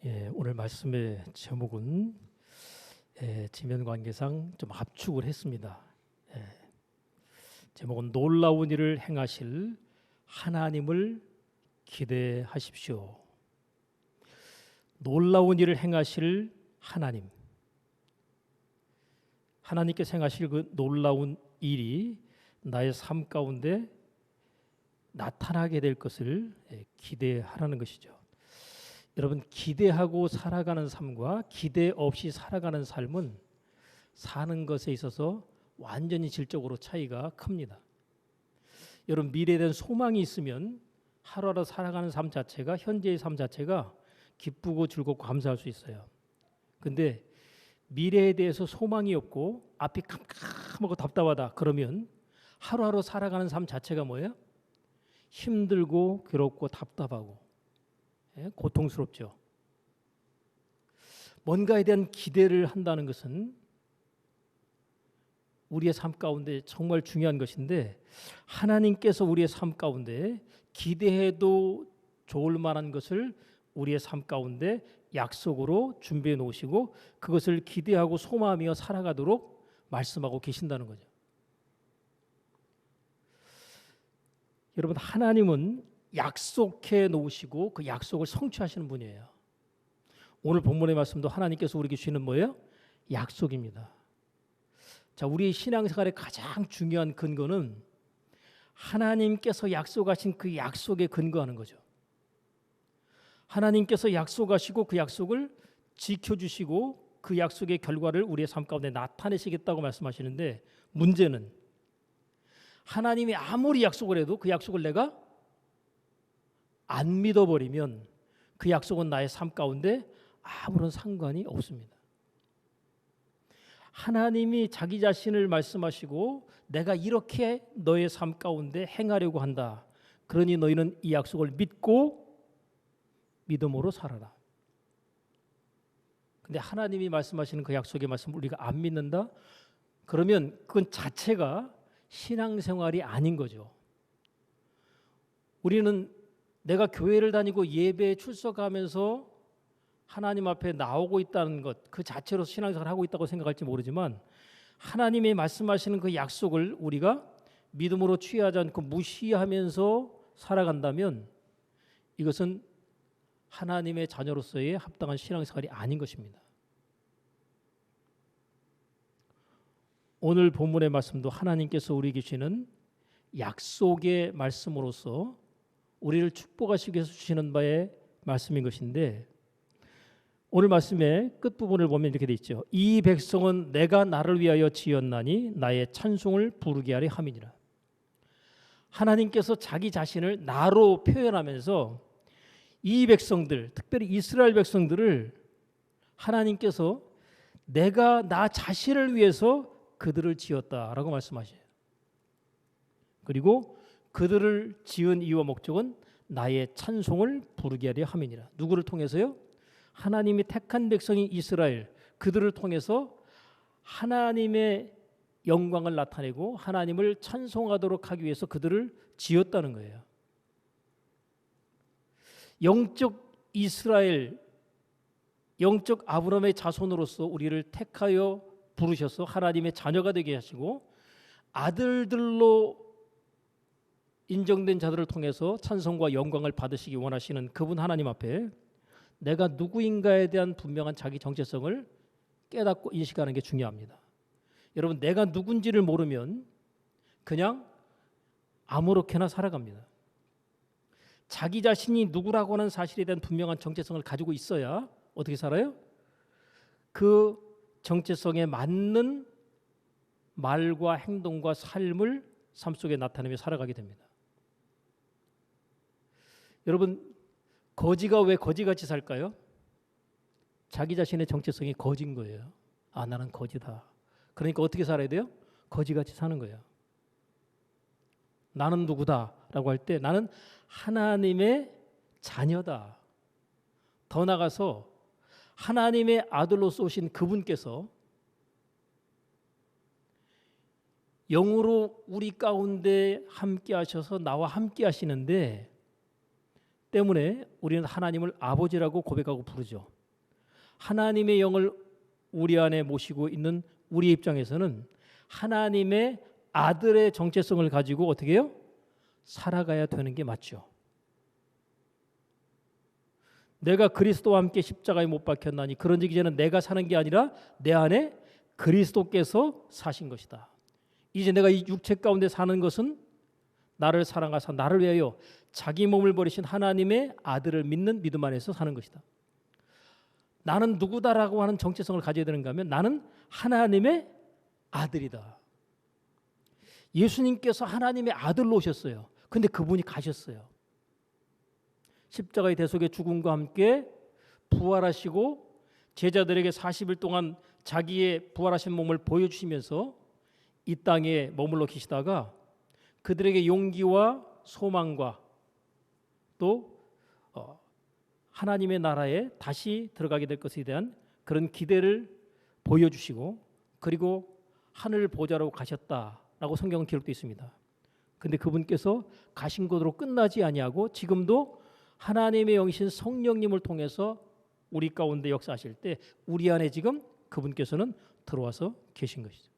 오늘 말씀의 제목은 지면 관계상 좀 압축을 했습니다. 제목은 놀라운 일을 행하실 하나님을 기대하십시오. 놀라운 일을 행하실 하나님. 하나님께서 행하실 그 놀라운 일이 나의 삶 가운데 나타나게 될 것을 기대하라는 것이죠. 여러분, 기대하고 살아가는 삶과 기대 없이 살아가는 삶은 사는 것에 있어서 완전히 질적으로 차이가 큽니다. 여러분, 미래에 대한 소망이 있으면 하루하루 살아가는 삶 자체가, 현재의 삶 자체가 기쁘고 즐겁고 감사할 수 있어요. 근데 미래에 대해서 소망이 없고 앞이 캄캄하고 답답하다 그러면 하루하루 살아가는 삶 자체가 뭐예요? 힘들고 괴롭고 답답하고 고통스럽죠. 뭔가에 대한 기대를 한다는 것은 우리의 삶 가운데 정말 중요한 것인데, 하나님께서 우리의 삶 가운데 기대해도 좋을 만한 것을 우리의 삶 가운데 약속으로 준비해 놓으시고 그것을 기대하고 소망하며 살아가도록 말씀하고 계신다는 거죠. 여러분, 하나님은 약속해 놓으시고 그 약속을 성취하시는 분이에요. 오늘 본문의 말씀도 하나님께서 우리에게 주시는 뭐예요? 약속입니다. 자, 우리 신앙생활의 가장 중요한 근거는 하나님께서 약속하신 그 약속에 근거하는 거죠. 하나님께서 약속하시고 그 약속을 지켜주시고 그 약속의 결과를 우리의 삶 가운데 나타내시겠다고 말씀하시는데, 문제는 하나님이 아무리 약속을 해도 그 약속을 내가 안 믿어버리면 그 약속은 나의 삶 가운데 아무런 상관이 없습니다. 하나님이 자기 자신을 말씀하시고 내가 이렇게 너의 삶 가운데 행하려고 한다. 그러니 너희는 이 약속을 믿고 믿음으로 살아라. 근데 하나님이 말씀하시는 그 약속의 말씀을 우리가 안 믿는다? 그러면 그건 자체가 신앙생활이 아닌 거죠. 우리는 내가 교회를 다니고 예배에 출석하면서 하나님 앞에 나오고 있다는 것, 그 자체로 신앙생활을 하고 있다고 생각할지 모르지만, 하나님이 말씀하시는 그 약속을 우리가 믿음으로 취하지 않고 무시하면서 살아간다면 이것은 하나님의 자녀로서의 합당한 신앙생활이 아닌 것입니다. 오늘 본문의 말씀도 하나님께서 우리에게 주시는 약속의 말씀으로서 우리를 축복하시기 위해서 주시는 바의 말씀인 것인데, 오늘 말씀의 끝부분을 보면 이렇게 되어 있죠. 이 백성은 내가 나를 위하여 지었나니 나의 찬송을 부르게 하려 함이니라. 하나님께서 자기 자신을 나로 표현하면서 이 백성들, 특별히 이스라엘 백성들을 하나님께서 내가 나 자신을 위해서 그들을 지었다라고 말씀하셔요. 그리고 그들을 지은 이유와 목적은 나의 찬송을 부르게 하려 함이니라. 누구를 통해서요? 하나님이 택한 백성인 이스라엘, 그들을 통해서 하나님의 영광을 나타내고 하나님을 찬송하도록 하기 위해서 그들을 지었다는 거예요. 영적 이스라엘, 영적 아브라함의 자손으로서 우리를 택하여 부르셔서 하나님의 자녀가 되게 하시고 아들들로 인정된 자들을 통해서 찬송과 영광을 받으시기 원하시는 그분 하나님 앞에 내가 누구인가에 대한 분명한 자기 정체성을 깨닫고 인식하는 게 중요합니다. 여러분, 내가 누군지를 모르면 그냥 아무렇게나 살아갑니다. 자기 자신이 누구라고 하는 사실에 대한 분명한 정체성을 가지고 있어야 어떻게 살아요? 그 정체성에 맞는 말과 행동과 삶을 삶 속에 나타내며 살아가게 됩니다. 여러분, 거지가 왜 거지같이 살까요? 자기 자신의 정체성이 거지인 거예요. 아, 나는 거지다. 그러니까 어떻게 살아야 돼요? 거지같이 사는 거예요. 나는 누구다라고 할 때 나는 하나님의 자녀다. 더 나아가서 하나님의 아들로서 오신 그분께서 영으로 우리 가운데 함께 하셔서 나와 함께 하시는데, 때문에 우리는 하나님을 아버지라고 고백하고 부르죠. 하나님의 영을 우리 안에 모시고 있는 우리 입장에서는 하나님의 아들의 정체성을 가지고 어떻게 해요? 살아가야 되는 게 맞죠. 내가 그리스도와 함께 십자가에 못 박혔나니 그런즉 이제는 내가 사는 게 아니라 내 안에 그리스도께서 사신 것이다. 이제 내가 이 육체 가운데 사는 것은 나를 사랑하사 나를 위하여 자기 몸을 버리신 하나님의 아들을 믿는 믿음 안에서 사는 것이다. 나는 누구다라고 하는 정체성을 가져야 되는가 하면 나는 하나님의 아들이다. 예수님께서 하나님의 아들로 오셨어요. 근데 그분이 가셨어요. 십자가의 대속의 죽음과 함께 부활하시고 제자들에게 40일 동안 자기의 부활하신 몸을 보여주시면서 이 땅에 머물러 계시다가 그들에게 용기와 소망과 또 하나님의 나라에 다시 들어가게 될 것에 대한 그런 기대를 보여주시고 그리고 하늘 보좌로 가셨다라고 성경은 기록되어 있습니다. 그런데 그분께서 가신 곳으로 끝나지 아니하고 지금도 하나님의 영이신 성령님을 통해서 우리 가운데 역사하실 때 우리 안에 지금 그분께서는 들어와서 계신 것이죠.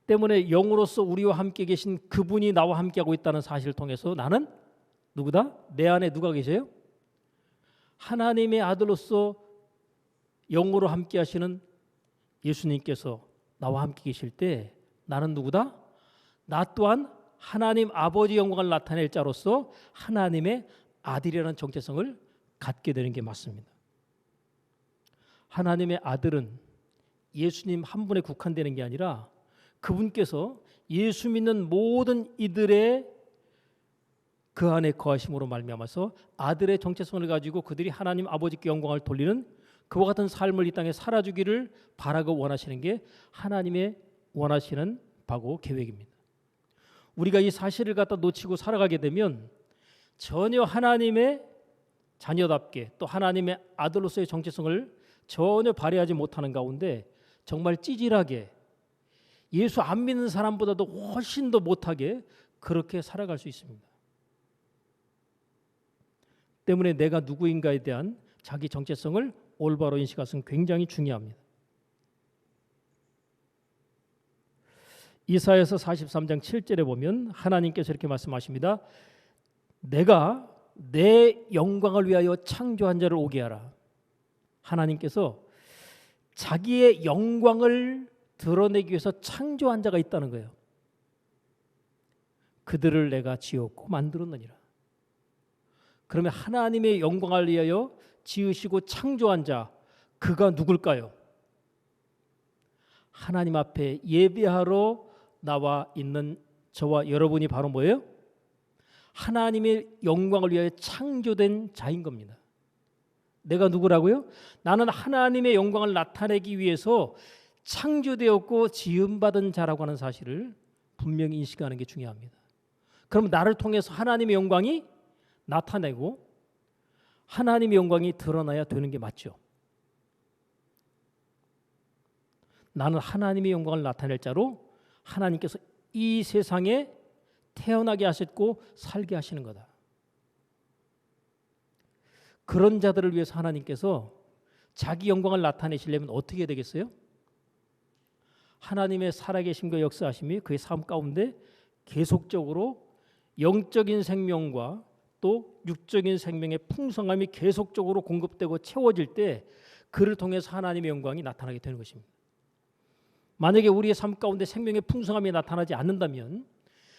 때문에 영으로서 우리와 함께 계신 그분이 나와 함께하고 있다는 사실을 통해서 나는 누구다? 내 안에 누가 계세요? 하나님의 아들로서 영으로 함께 하시는 예수님께서 나와 함께 계실 때 나는 누구다? 나 또한 하나님 아버지 영광을 나타낼 자로서 하나님의 아들이라는 정체성을 갖게 되는 게 맞습니다. 하나님의 아들은 예수님 한 분에 국한되는 게 아니라 그분께서 예수 믿는 모든 이들의 그 안에 거하심으로 말미암아서 아들의 정체성을 가지고 그들이 하나님 아버지께 영광을 돌리는 그와 같은 삶을 이 땅에 살아주기를 바라고 원하시는 게 하나님의 원하시는 바고 계획입니다. 우리가 이 사실을 갖다 놓치고 살아가게 되면 전혀 하나님의 자녀답게 또 하나님의 아들로서의 정체성을 전혀 발휘하지 못하는 가운데 정말 찌질하게 예수 안 믿는 사람보다도 훨씬 더 못하게 그렇게 살아갈 수 있습니다. 때문에 내가 누구인가에 대한 자기 정체성을 올바로 인식하는 것은 굉장히 중요합니다. 이사야서 43장 7절에 보면 하나님께서 이렇게 말씀하십니다. 내가 내 영광을 위하여 창조한 자를 오게 하라. 하나님께서 자기의 영광을 드러내기 위해서 창조한 자가 있다는 거예요. 그들을 내가 지었고 만들었느니라. 그러면 하나님의 영광을 위하여 지으시고 창조한 자 그가 누굴까요? 하나님 앞에 예배하러 나와 있는 저와 여러분이 바로 뭐예요? 하나님의 영광을 위하여 창조된 자인 겁니다. 내가 누구라고요? 나는 하나님의 영광을 나타내기 위해서 창조되었고 지음받은 자라고 하는 사실을 분명히 인식하는 게 중요합니다. 그럼 나를 통해서 하나님의 영광이 나타내고 하나님의 영광이 드러나야 되는 게 맞죠. 나는 하나님의 영광을 나타낼 자로 하나님께서 이 세상에 태어나게 하셨고 살게 하시는 거다. 그런 자들을 위해서 하나님께서 자기 영광을 나타내시려면 어떻게 되겠어요? 하나님의 살아계심과 역사하심이 그의 삶 가운데 계속적으로 영적인 생명과 또 육적인 생명의 풍성함이 계속적으로 공급되고 채워질 때 그를 통해서 하나님의 영광이 나타나게 되는 것입니다. 만약에 우리의 삶 가운데 생명의 풍성함이 나타나지 않는다면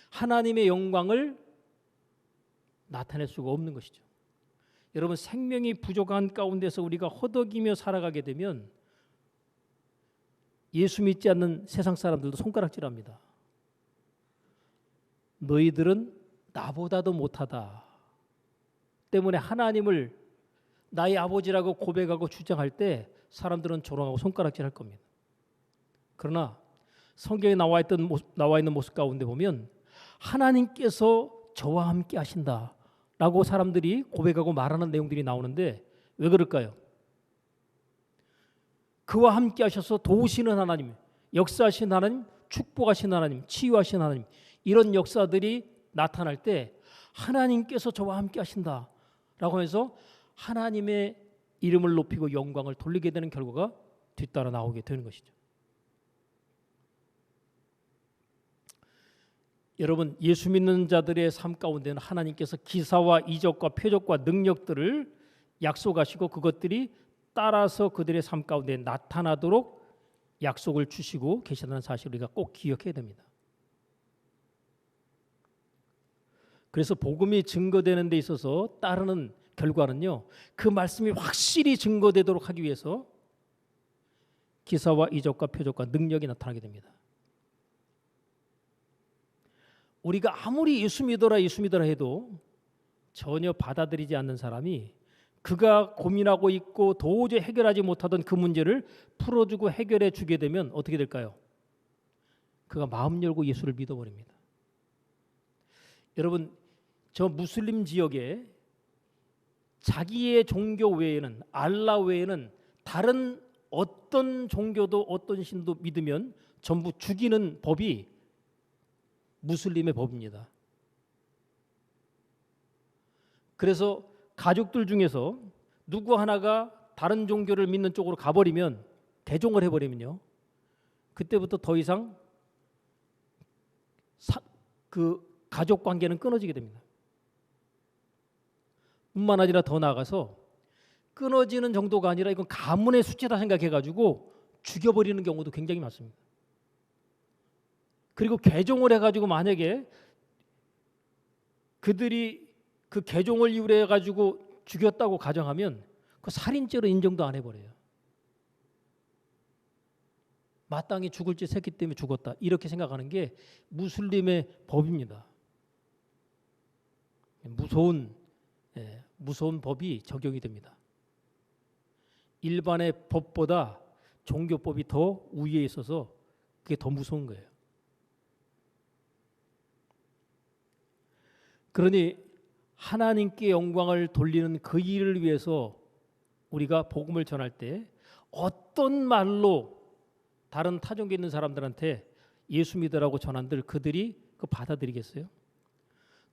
하나님의 영광을 나타낼 수가 없는 것이죠. 여러분, 생명이 부족한 가운데서 우리가 허덕이며 살아가게 되면 예수 믿지 않는 세상 사람들도 손가락질합니다. 너희들은 나보다도 못하다 때문에 하나님을 나의 아버지라고 고백하고 주장할 때 사람들은 조롱하고 손가락질할 겁니다. 그러나 성경에 나와 있는 모습 가운데 보면 하나님께서 저와 함께 하신다라고 사람들이 고백하고 말하는 내용들이 나오는데 왜 그럴까요? 그와 함께 하셔서 도우시는 하나님, 역사하신 하나님, 축복하신 하나님, 치유하신 하나님 이런 역사들이 나타날 때 하나님께서 저와 함께 하신다라고 해서 하나님의 이름을 높이고 영광을 돌리게 되는 결과가 뒤따라 나오게 되는 것이죠. 여러분, 예수 믿는 자들의 삶 가운데는 하나님께서 기사와 이적과 표적과 능력들을 약속하시고 그것들이 따라서 그들의 삶 가운데 나타나도록 약속을 주시고 계시다는 사실을 우리가 꼭 기억해야 됩니다. 그래서 복음이 증거되는 데 있어서 따르는 결과는요, 그 말씀이 확실히 증거되도록 하기 위해서 기사와 이적과 표적과 능력이 나타나게 됩니다. 우리가 아무리 예수 믿어라 해도 전혀 받아들이지 않는 사람이 그가 고민하고 있고 도저히 해결하지 못하던 그 문제를 풀어주고 해결해 주게 되면 어떻게 될까요? 그가 마음 열고 예수를 믿어버립니다. 여러분, 저 무슬림 지역에 자기의 종교 외에는, 알라 외에는 다른 어떤 종교도 어떤 신도 믿으면 전부 죽이는 법이 무슬림의 법입니다. 그래서 가족들 중에서 누구 하나가 다른 종교를 믿는 쪽으로 가버리면, 개종을 해버리면요, 그때부터 더 이상 그 가족 관계는 끊어지게 됩니다. 뿐만 아니라 더 나아가서 끊어지는 정도가 아니라 이건 가문의 수치다 생각해가지고 죽여버리는 경우도 굉장히 많습니다. 그리고 개종을 해가지고 만약에 그들이 그 개종을 이유로 해가지고 죽였다고 가정하면 그 살인죄로 인정도 안 해버려요. 마땅히 죽을 짓 했기 때문에 죽었다, 이렇게 생각하는 게 무슬림의 법입니다. 무서운 법이 적용이 됩니다. 일반의 법보다 종교법이 더 우위에 있어서 그게 더 무서운 거예요. 그러니 하나님께 영광을 돌리는 그 일을 위해서 우리가 복음을 전할 때 어떤 말로 다른 타종교 있는 사람들한테 예수 믿으라고 전한들 그들이 그 받아들이겠어요?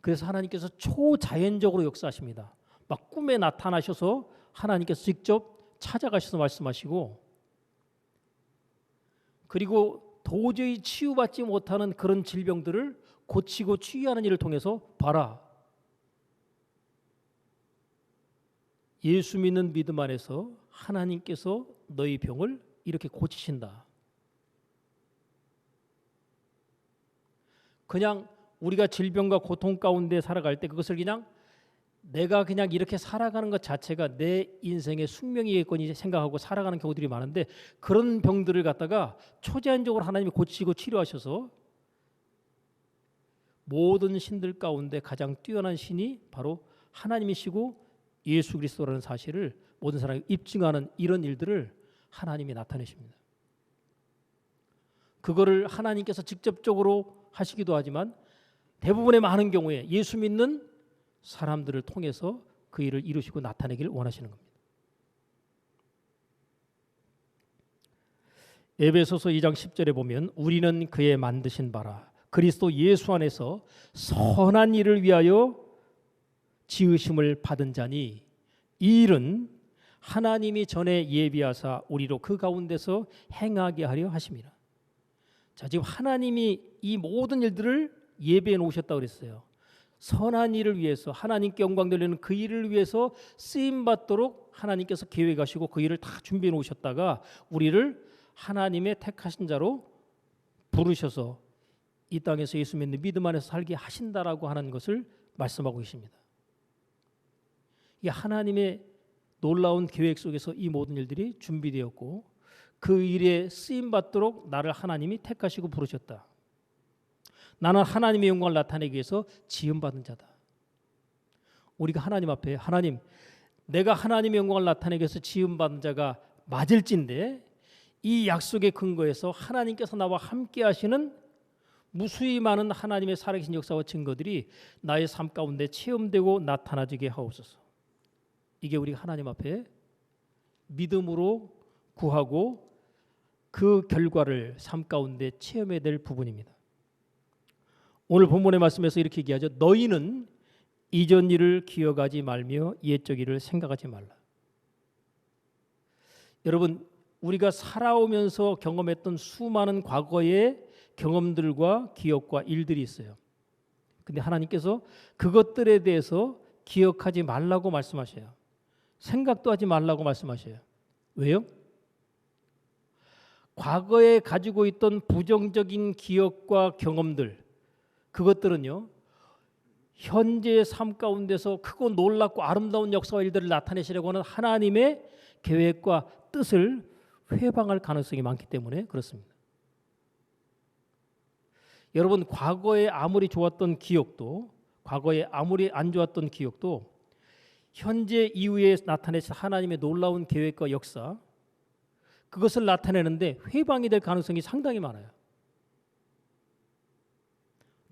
그래서 하나님께서 초자연적으로 역사하십니다. 막 꿈에 나타나셔서 하나님께서 직접 찾아가셔서 말씀하시고, 그리고 도저히 치유받지 못하는 그런 질병들을 고치고 치유하는 일을 통해서 봐라, 예수 믿는 믿음 안에서 하나님께서 너희 병을 이렇게 고치신다. 그냥 우리가 질병과 고통 가운데 살아갈 때 그것을 그냥 내가 그냥 이렇게 살아가는 것 자체가 내 인생의 숙명이겠거니 생각하고 살아가는 경우들이 많은데, 그런 병들을 갖다가 초제한적으로 하나님이 고치고 치료하셔서 모든 신들 가운데 가장 뛰어난 신이 바로 하나님이시고 예수 그리스도라는 사실을 모든 사람이 입증하는 이런 일들을 하나님이 나타내십니다. 그거를 하나님께서 직접적으로 하시기도 하지만 대부분의 많은 경우에 예수 믿는 사람들을 통해서 그 일을 이루시고 나타내기를 원하시는 겁니다. 에베소서 2장 10절에 보면 우리는 그의 만드신 바라 그리스도 예수 안에서 선한 일을 위하여 지으심을 받은 자니 이 일은 하나님이 전에 예비하사 우리로 그 가운데서 행하게 하려 하심이라. 자, 지금 하나님이 이 모든 일들을 예비해 놓으셨다고 그랬어요. 선한 일을 위해서, 하나님께 영광 돌리는 그 일을 위해서 쓰임 받도록 하나님께서 계획하시고 그 일을 다 준비해 놓으셨다가 우리를 하나님의 택하신 자로 부르셔서 이 땅에서 예수 믿는 믿음 안에서 살게 하신다라고 하는 것을 말씀하고 계십니다. 이 하나님의 놀라운 계획 속에서 이 모든 일들이 준비되었고 그 일에 쓰임 받도록 나를 하나님이 택하시고 부르셨다. 나는 하나님의 영광을 나타내기 위해서 지음받은 자다. 우리가 하나님 앞에 하나님, 내가 하나님의 영광을 나타내기 위해서 지음받은 자가 맞을진데 이 약속의 근거에서 하나님께서 나와 함께 하시는 무수히 많은 하나님의 살아계신 역사와 증거들이 나의 삶 가운데 체험되고 나타나지게 하옵소서. 이게 우리가 하나님 앞에 믿음으로 구하고 그 결과를 삶 가운데 체험해야 될 부분입니다. 오늘 본문의 말씀에서 이렇게 얘기하죠. 너희는 이전 일을 기억하지 말며 옛적 일을 생각하지 말라. 여러분, 우리가 살아오면서 경험했던 수많은 과거의 경험들과 기억과 일들이 있어요. 근데 하나님께서 그것들에 대해서 기억하지 말라고 말씀하셔요. 생각도 하지 말라고 말씀하셔요. 왜요? 과거에 가지고 있던 부정적인 기억과 경험들, 그것들은요, 현재의 삶 가운데서 크고 놀랍고 아름다운 역사와 일들을 나타내시려고 하는 하나님의 계획과 뜻을 회방할 가능성이 많기 때문에 그렇습니다. 여러분, 과거에 아무리 좋았던 기억도, 과거에 아무리 안 좋았던 기억도 현재 이후에 나타내신 하나님의 놀라운 계획과 역사, 그것을 나타내는데 회방이 될 가능성이 상당히 많아요.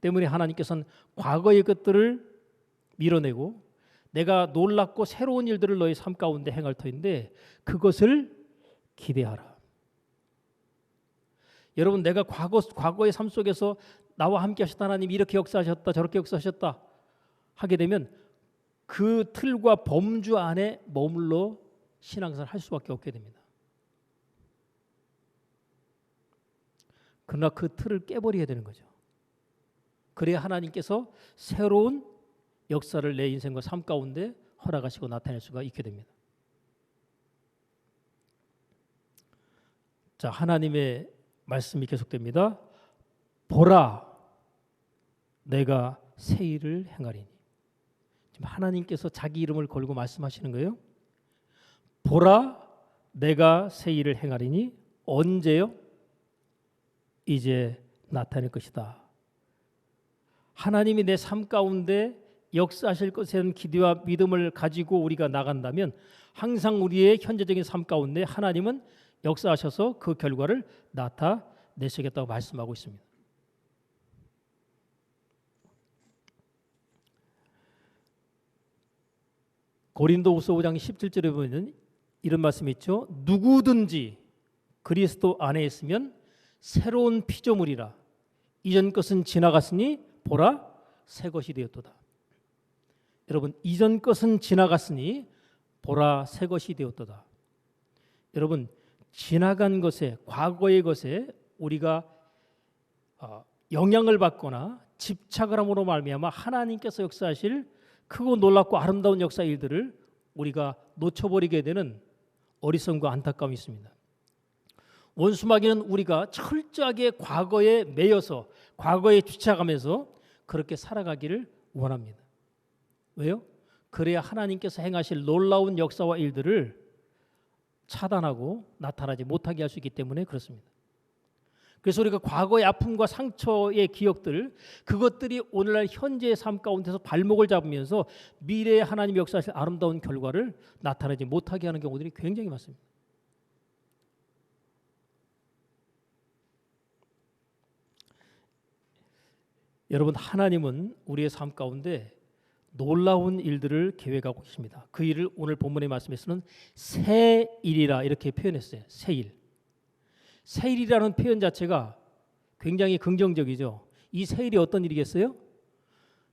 때문에 하나님께서는 과거의 것들을 밀어내고 내가 놀랍고 새로운 일들을 너의 삶 가운데 행할 터인데 그것을 기대하라. 여러분, 내가 과거의 삶 속에서 나와 함께 하셨다, 하나님 이렇게 역사하셨다, 저렇게 역사하셨다 하게 되면 그 틀과 범주 안에 머물러 신앙생활을 할 수밖에 없게 됩니다. 그러나 그 틀을 깨버려야 되는 거죠. 그래야 하나님께서 새로운 역사를 내 인생과 삶 가운데 허락하시고 나타낼 수가 있게 됩니다. 자, 하나님의 말씀이 계속됩니다. 보라, 내가 새 일을 행하리니. 지금 하나님께서 자기 이름을 걸고 말씀하시는 거예요. 보라, 내가 새 일을 행하리니. 언제요? 이제 나타낼 것이다. 하나님이 내 삶 가운데 역사하실 것에 대한 기대와 믿음을 가지고 우리가 나간다면 항상 우리의 현재적인 삶 가운데 하나님은 역사하셔서 그 결과를 나타내시겠다고 말씀하고 있습니다. 고린도후서 5장 17절에 보면 이런 말씀이 있죠. 누구든지 그리스도 안에 있으면 새로운 피조물이라. 이전 것은 지나갔으니 보라 새 것이 되었도다. 여러분, 이전 것은 지나갔으니 보라 새 것이 되었도다. 여러분, 지나간 것에, 과거의 것에 우리가 영향을 받거나 집착을 함으로 말미암아 하나님께서 역사하실 크고 놀랍고 아름다운 역사 일들을 우리가 놓쳐버리게 되는 어리석음과 안타까움이 있습니다. 원수마귀는 우리가 철저하게 과거에 매여서 과거에 주착하면서 그렇게 살아가기를 원합니다. 왜요? 그래야 하나님께서 행하실 놀라운 역사와 일들을 차단하고 나타나지 못하게 할 수 있기 때문에 그렇습니다. 그래서 우리가 과거의 아픔과 상처의 기억들, 그것들이 오늘날 현재의 삶 가운데서 발목을 잡으면서 미래의 하나님 역사하실 아름다운 결과를 나타내지 못하게 하는 경우들이 굉장히 많습니다. 여러분, 하나님은 우리의 삶 가운데 놀라운 일들을 계획하고 계십니다. 그 일을 오늘 본문의 말씀에서는 새 일이라 이렇게 표현했어요. 새 일. 새 일이라는 표현 자체가 굉장히 긍정적이죠. 이 새 일이 어떤 일이겠어요?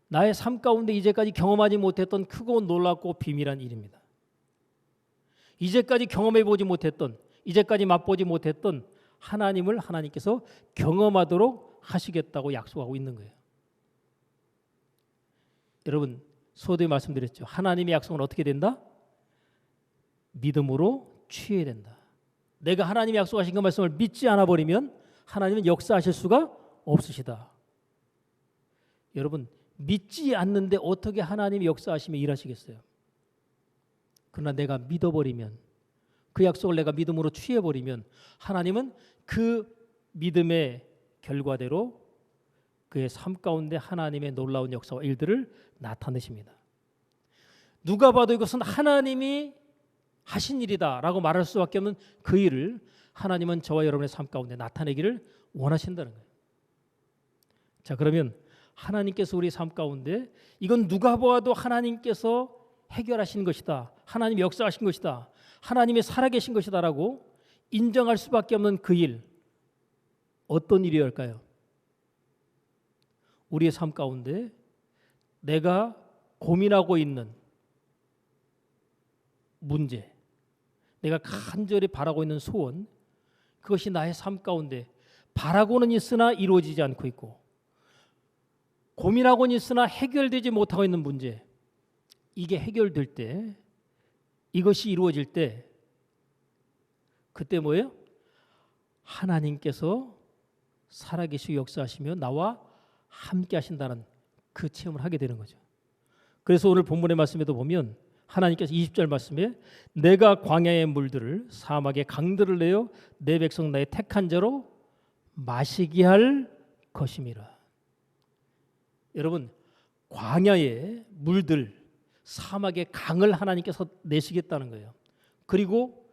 나의 삶 가운데 이제까지 경험하지 못했던 크고 놀랍고 비밀한 일입니다. 이제까지 경험해 보지 못했던, 이제까지 맛보지 못했던 하나님을 하나님께서 경험하도록 하시겠다고 약속하고 있는 거예요. 여러분, 서두에 말씀드렸죠. 하나님의 약속은 어떻게 된다? 믿음으로 취해야 된다. 내가 하나님의 약속하신 그 말씀을 믿지 않아 버리면 하나님은 역사하실 수가 없으시다. 여러분, 믿지 않는데 어떻게 하나님이 역사하시며 일하시겠어요? 그러나 내가 믿어버리면, 그 약속을 내가 믿음으로 취해버리면 하나님은 그 믿음의 결과대로 그의 삶 가운데 하나님의 놀라운 역사와 일들을 나타내십니다. 누가 봐도 이것은 하나님이 하신 일이다 라고 말할 수밖에 없는 그 일을 하나님은 저와 여러분의 삶 가운데 나타내기를 원하신다는 거예요. 자, 그러면 하나님께서 우리 삶 가운데 이건 누가 보아도 하나님께서 해결하신 것이다, 하나님이 역사하신 것이다, 하나님이 살아계신 것이다 라고 인정할 수밖에 없는 그 일, 어떤 일이었을까요? 우리의 삶 가운데 내가 고민하고 있는 문제, 내가 간절히 바라고 있는 소원, 그것이 나의 삶 가운데 바라고는 있으나 이루어지지 않고 있고, 고민하고는 있으나 해결되지 못하고 있는 문제, 이게 해결될 때, 이것이 이루어질 때, 그때 뭐예요? 하나님께서 살아계시고 역사하시며 나와 함께 하신다는 그 체험을 하게 되는 거죠. 그래서 오늘 본문의 말씀에도 보면 하나님께서 20절 말씀에 내가 광야의 물들을 사막의 강들을 내어 내 백성 나의 택한 자로 마시게 할 것임이라. 여러분, 광야의 물들, 사막의 강을 하나님께서 내시겠다는 거예요. 그리고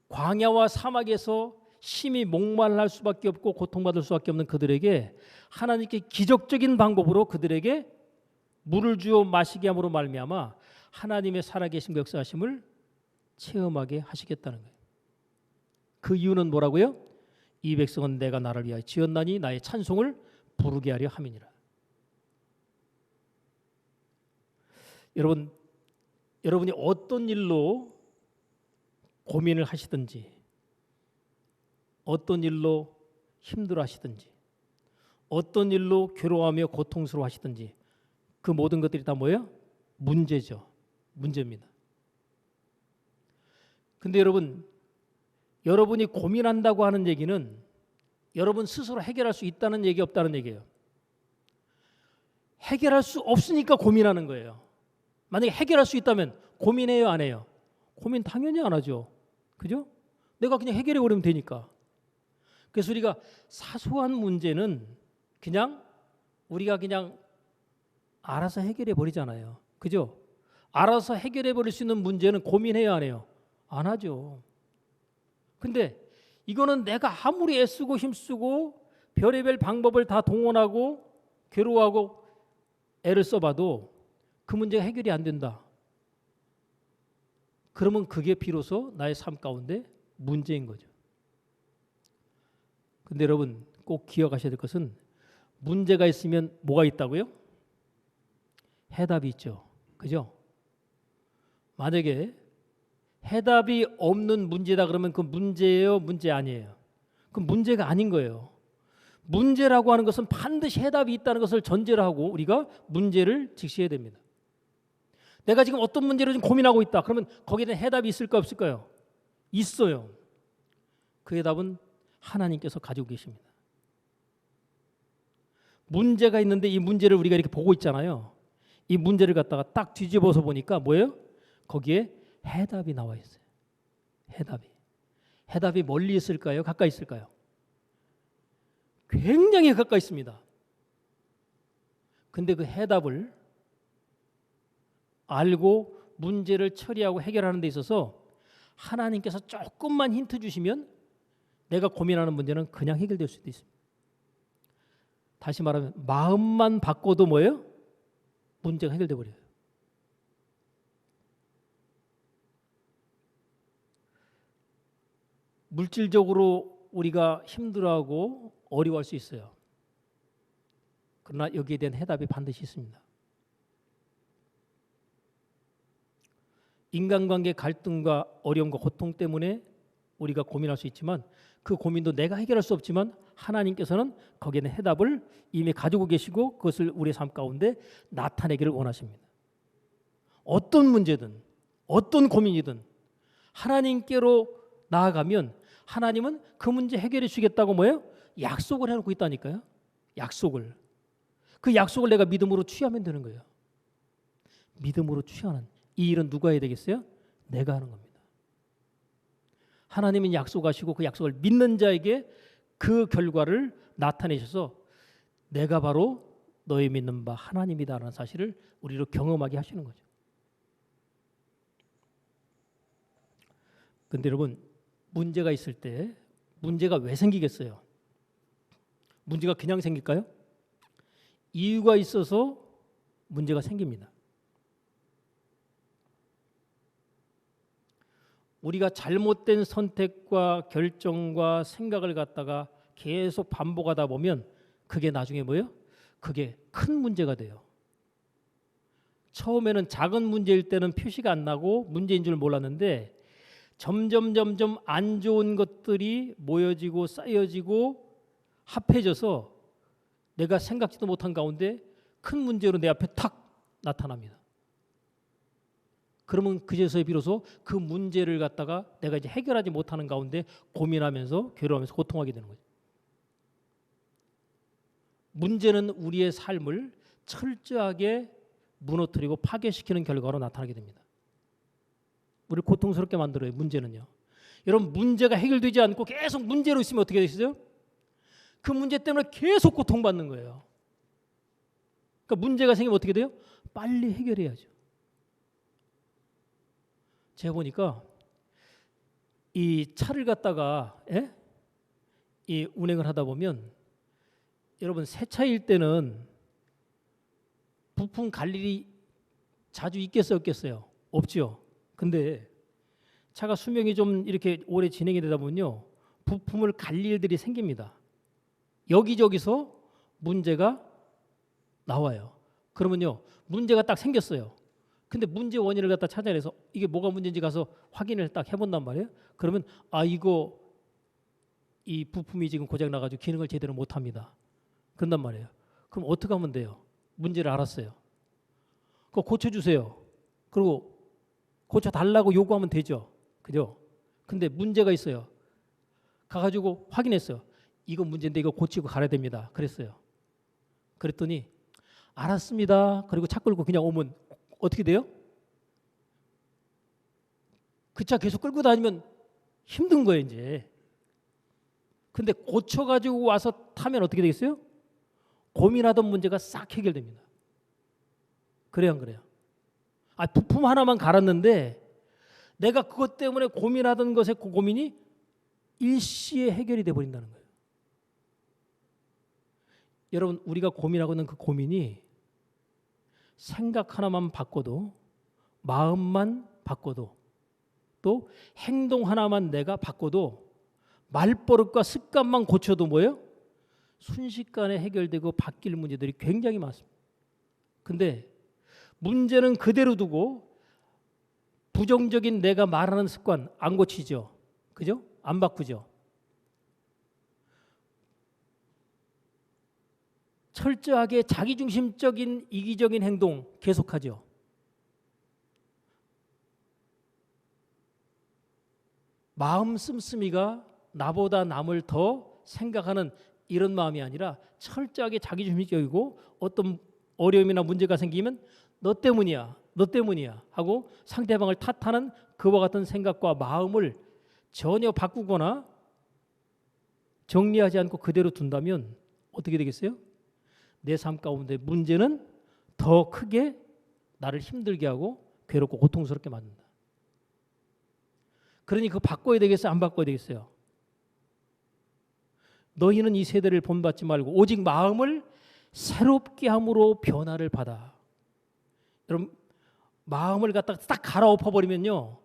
광야와 사막에서 심히 목말랄 수밖에 없고 고통받을 수밖에 없는 그들에게 하나님께 기적적인 방법으로 그들에게 물을 주어 마시게 함으로 말미암아 하나님의 살아계신 역사하심을 체험하게 하시겠다는 거예요. 그 이유는 뭐라고요? 이 백성은 내가 나를 위하여 지었나니 나의 찬송을 부르게 하려 함이니라. 여러분이 어떤 일로 고민을 하시든지, 어떤 일로 힘들어 하시든지, 어떤 일로 괴로워하며 고통스러워 하시든지, 그 모든 것들이 다 뭐예요? 문제죠. 문제입니다. 근데 여러분이 고민한다고 하는 얘기는 여러분 스스로 해결할 수 있다는 얘기, 없다는 얘기예요. 해결할 수 없으니까 고민하는 거예요. 만약에 해결할 수 있다면 고민해요, 안 해요? 고민 당연히 안 하죠. 그죠? 내가 그냥 해결해 버리면 되니까. 그래서 우리가 사소한 문제는 우리가 그냥 알아서 해결해 버리잖아요. 그죠? 알아서 해결해 버릴 수 있는 문제는 고민해야 안 해요? 안 하죠. 근데 이거는 내가 아무리 애쓰고 힘쓰고 별의별 방법을 다 동원하고 괴로워하고 애를 써봐도 그 문제가 해결이 안 된다. 그러면 그게 비로소 나의 삶 가운데 문제인 거죠. 근데 여러분 꼭 기억하셔야 될 것은 문제가 있으면 뭐가 있다고요? 해답이 있죠. 그죠? 만약에 해답이 없는 문제다 그러면 그 문제예요? 문제 아니에요? 그럼 문제가 아닌 거예요. 문제라고 하는 것은 반드시 해답이 있다는 것을 전제로 하고 우리가 문제를 직시해야 됩니다. 내가 지금 어떤 문제를 좀 고민하고 있다. 그러면 거기에 대한 해답이 있을까 없을까요? 있어요. 그 해답은 하나님께서 가지고 계십니다. 문제가 있는데 이 문제를 우리가 이렇게 보고 있잖아요. 이 문제를 갖다가 딱 뒤집어서 보니까 뭐예요? 거기에 해답이 나와 있어요. 해답이 멀리 있을까요? 가까이 있을까요? 굉장히 가까이 있습니다. 근데 그 해답을 알고 문제를 처리하고 해결하는 데 있어서 하나님께서 조금만 힌트 주시면 내가 고민하는 문제는 그냥 해결될 수도 있습니다. 다시 말하면 마음만 바꿔도 뭐예요? 문제가 해결돼 버려요. 물질적으로 우리가 힘들어하고 어려워할 수 있어요. 그러나 여기에 대한 해답이 반드시 있습니다. 인간관계 갈등과 어려움과 고통 때문에 우리가 고민할 수 있지만 그 고민도 내가 해결할 수 없지만 하나님께서는 거기에는 해답을 이미 가지고 계시고 그것을 우리의 삶 가운데 나타내기를 원하십니다. 어떤 문제든 어떤 고민이든 하나님께로 나아가면 하나님은 그 문제 해결해 주겠다고 뭐예요? 약속을 해놓고 있다니까요. 약속을. 그 약속을 내가 믿음으로 취하면 되는 거예요. 믿음으로 취하는 이 일은 누가 해야 되겠어요? 내가 하는 겁니다. 하나님은 약속하시고 그 약속을 믿는 자에게 그 결과를 나타내셔서 내가 바로 너의 믿는 바 하나님이다라는 사실을 우리로 경험하게 하시는 거죠. 그런데 여러분 문제가 있을 때 문제가 왜 생기겠어요? 문제가 그냥 생길까요? 이유가 있어서 문제가 생깁니다. 우리가 잘못된 선택과 결정과 생각을 갖다가 계속 반복하다 보면 그게 나중에 뭐예요? 그게 큰 문제가 돼요. 처음에는 작은 문제일 때는 표시가 안 나고 문제인 줄 몰랐는데 점점 안 좋은 것들이 모여지고 쌓여지고 합해져서 내가 생각지도 못한 가운데 큰 문제로 내 앞에 탁 나타납니다. 그러면 그제서야 비로소 그 문제를 갖다가 내가 이제 해결하지 못하는 가운데 고민하면서 괴로워하면서 고통하게 되는 거죠. 문제는 우리의 삶을 철저하게 무너뜨리고 파괴시키는 결과로 나타나게 됩니다. 우리를 고통스럽게 만들어요. 문제는요. 여러분, 문제가 해결되지 않고 계속 문제로 있으면 어떻게 되시죠? 그 문제 때문에 계속 고통받는 거예요. 그러니까 문제가 생기면 어떻게 돼요? 빨리 해결해야죠. 제가 보니까 이 차를 갖다가 이 운행을 하다 보면 여러분, 새 차일 때는 부품 갈 일이 자주 있겠어요, 없겠어요? 없죠. 근데 차가 수명이 좀 이렇게 오래 진행이 되다 보면요, 부품을 갈 일들이 생깁니다. 여기저기서 문제가 나와요. 그러면요, 문제가 딱 생겼어요. 근데 문제 원인을 갖다 찾아내서 이게 뭐가 문제인지 가서 확인을 딱 해본단 말이에요. 그러면 이거 이 부품이 지금 고장 나가지고 기능을 제대로 못합니다. 그런단 말이에요. 그럼 어떻게 하면 돼요? 문제를 알았어요. 그거 고쳐주세요. 그리고 고쳐달라고 요구하면 되죠. 그죠? 근데 문제가 있어요. 가가지고 확인했어요. 이거 문제인데 이거 고치고 가야 됩니다. 그랬어요. 그랬더니 알았습니다. 그리고 차 끌고 그냥 오면 어떻게 돼요? 그 차 계속 끌고 다니면 힘든 거예요, 이제. 근데 고쳐가지고 와서 타면 어떻게 되겠어요? 고민하던 문제가 싹 해결됩니다. 그래요, 안 그래요? 부품 하나만 갈았는데 내가 그것 때문에 고민하던 것의 그 고민이 일시에 해결이 돼 버린다는 거예요. 여러분, 우리가 고민하고 있는 그 고민이 생각 하나만 바꿔도, 마음만 바꿔도, 또 행동 하나만 내가 바꿔도, 말버릇과 습관만 고쳐도 뭐예요? 순식간에 해결되고 바뀔 문제들이 굉장히 많습니다. 근데 문제는 그대로 두고 부정적인 내가 말하는 습관 안 고치죠. 그죠? 안 바꾸죠. 철저하게 자기중심적인 이기적인 행동 계속하죠. 마음 씀씀이가 나보다 남을 더 생각하는 이런 마음이 아니라 철저하게 자기중심적이고 어떤 어려움이나 문제가 생기면 너 때문이야 하고 상대방을 탓하는 그와 같은 생각과 마음을 전혀 바꾸거나 정리하지 않고 그대로 둔다면 어떻게 되겠어요? 내 삶 가운데 문제는 더 크게 나를 힘들게 하고 괴롭고 고통스럽게 만든다. 그러니 그거 바꿔야 되겠어요? 안 바꿔야 되겠어요? 너희는 이 세대를 본받지 말고 오직 마음을 새롭게 함으로 변화를 받아. 여러분, 마음을 갖다가 딱 갈아엎어 버리면요,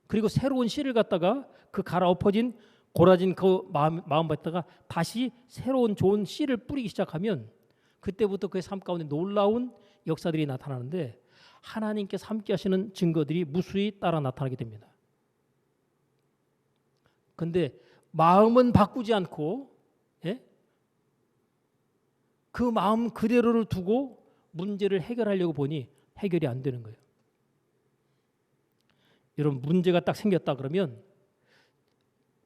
그리고 새로운 씨를 갖다가 그 갈아엎어진 고라진 그 마음 갖다가 다시 새로운 좋은 씨를 뿌리기 시작하면 그때부터 그의 삶 가운데 놀라운 역사들이 나타나는데 하나님께서 함께 하시는 증거들이 무수히 따라 나타나게 됩니다. 그런데 마음은 바꾸지 않고 그 마음 그대로를 두고 문제를 해결하려고 보니 해결이 안 되는 거예요. 여러분, 문제가 딱 생겼다 그러면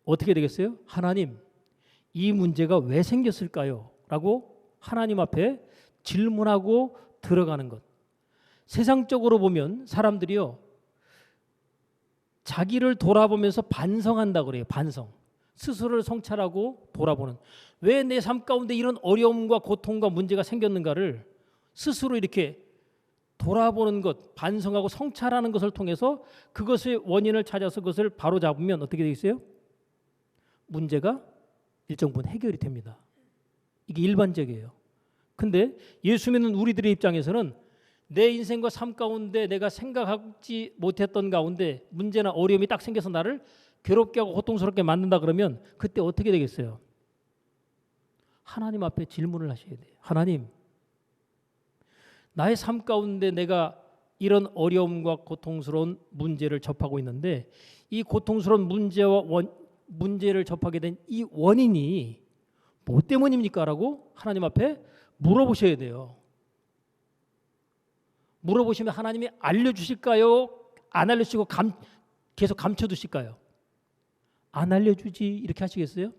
어떻게 되겠어요? 하나님, 이 문제가 왜 생겼을까요? 라고 하나님 앞에 질문하고 들어가는 것. 세상적으로 보면 사람들이요, 자기를 돌아보면서 반성한다 그래요. 반성. 스스로를 성찰하고 돌아보는. 왜 내 삶 가운데 이런 어려움과 고통과 문제가 생겼는가를 스스로 이렇게 돌아보는 것, 반성하고 성찰하는 것을 통해서 그것의 원인을 찾아서 그것을 바로잡으면 어떻게 되겠어요? 문제가 일정 부분 해결이 됩니다. 이게 일반적이에요. 근데 예수 믿는 우리들의 입장에서는 내 인생과 삶 가운데 내가 생각하지 못했던 가운데 문제나 어려움이 딱 생겨서 나를 괴롭게 하고 고통스럽게 만든다 그러면 그때 어떻게 되겠어요? 하나님 앞에 질문을 하셔야 돼요. 하나님, 나의 삶 가운데 내가 이런 어려움과 고통스러운 문제를 접하고 있는데 이 고통스러운 문제를 접하게 된 이 원인이 뭐 때문입니까? 라고 하나님 앞에 물어보셔야 돼요. 물어보시면 하나님이 알려주실까요? 안 알려주시고 계속 감춰두실까요? 안 알려주지 이렇게 하시겠어요?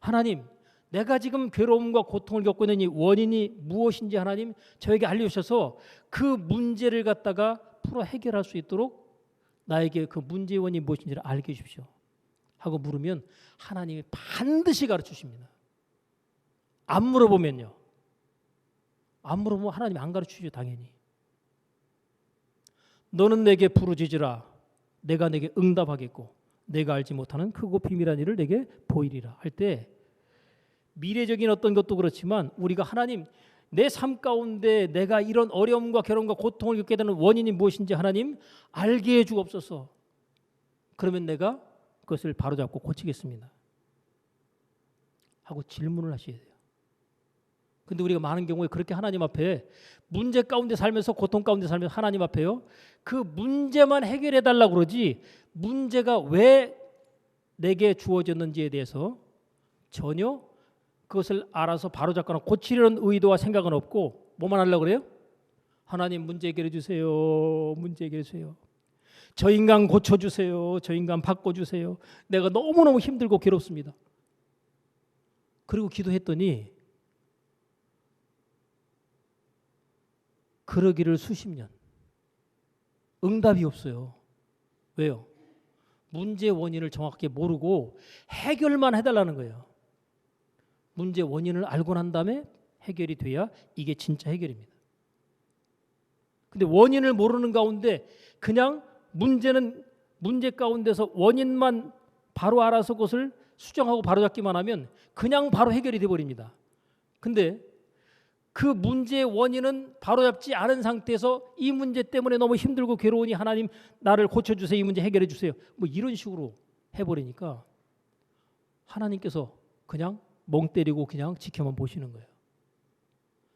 하나님, 내가 지금 괴로움과 고통을 겪고 있는 이 원인이 무엇인지 하나님 저에게 알려주셔서 그 문제를 갖다가 풀어 해결할 수 있도록 나에게 그 문제의 원인이 무엇인지를 알게 해주십시오 하고 물으면 하나님이 반드시 가르치십니다. 안 물어보면요. 안 물어보면 하나님이 안 가르치죠. 당연히. 너는 내게 부르짖으라. 내가 내게 응답하겠고 내가 알지 못하는 크고 비밀한 일을 내게 보이리라 할 때 미래적인 어떤 것도 그렇지만 우리가 하나님 내 삶 가운데 내가 이런 어려움과 괴로움과 고통을 겪게 되는 원인이 무엇인지 하나님 알게 해 주옵소서. 그러면 내가 그것을 바로잡고 고치겠습니다 하고 질문을 하셔야 돼요. 근데 우리가 많은 경우에 그렇게 하나님 앞에 문제 가운데 살면서 고통 가운데 살면서 하나님 앞에요. 그 문제만 해결해 달라고 그러지 문제가 왜 내게 주어졌는지에 대해서 전혀 그것을 알아서 바로잡거나 고치려는 의도와 생각은 없고 뭐만 하려고 그래요? 하나님 문제 해결해 주세요. 문제 해결해 주세요. 저 인간 고쳐주세요. 저 인간 바꿔주세요. 내가 너무너무 힘들고 괴롭습니다. 그리고 기도했더니 그러기를 수십 년 응답이 없어요. 왜요? 문제 원인을 정확하게 모르고 해결만 해달라는 거예요. 문제 원인을 알고 난 다음에 해결이 돼야 이게 진짜 해결입니다. 근데 원인을 모르는 가운데 그냥 문제 가운데서 원인만 바로 알아서 그것을 수정하고 바로잡기만 하면 그냥 바로 해결이 돼버립니다. 근데 그 문제의 원인은 바로잡지 않은 상태에서 이 문제 때문에 너무 힘들고 괴로우니 하나님 나를 고쳐주세요. 이 문제 해결해 주세요. 뭐 이런 식으로 해버리니까 하나님께서 그냥 멍 때리고 그냥 지켜만 보시는 거예요.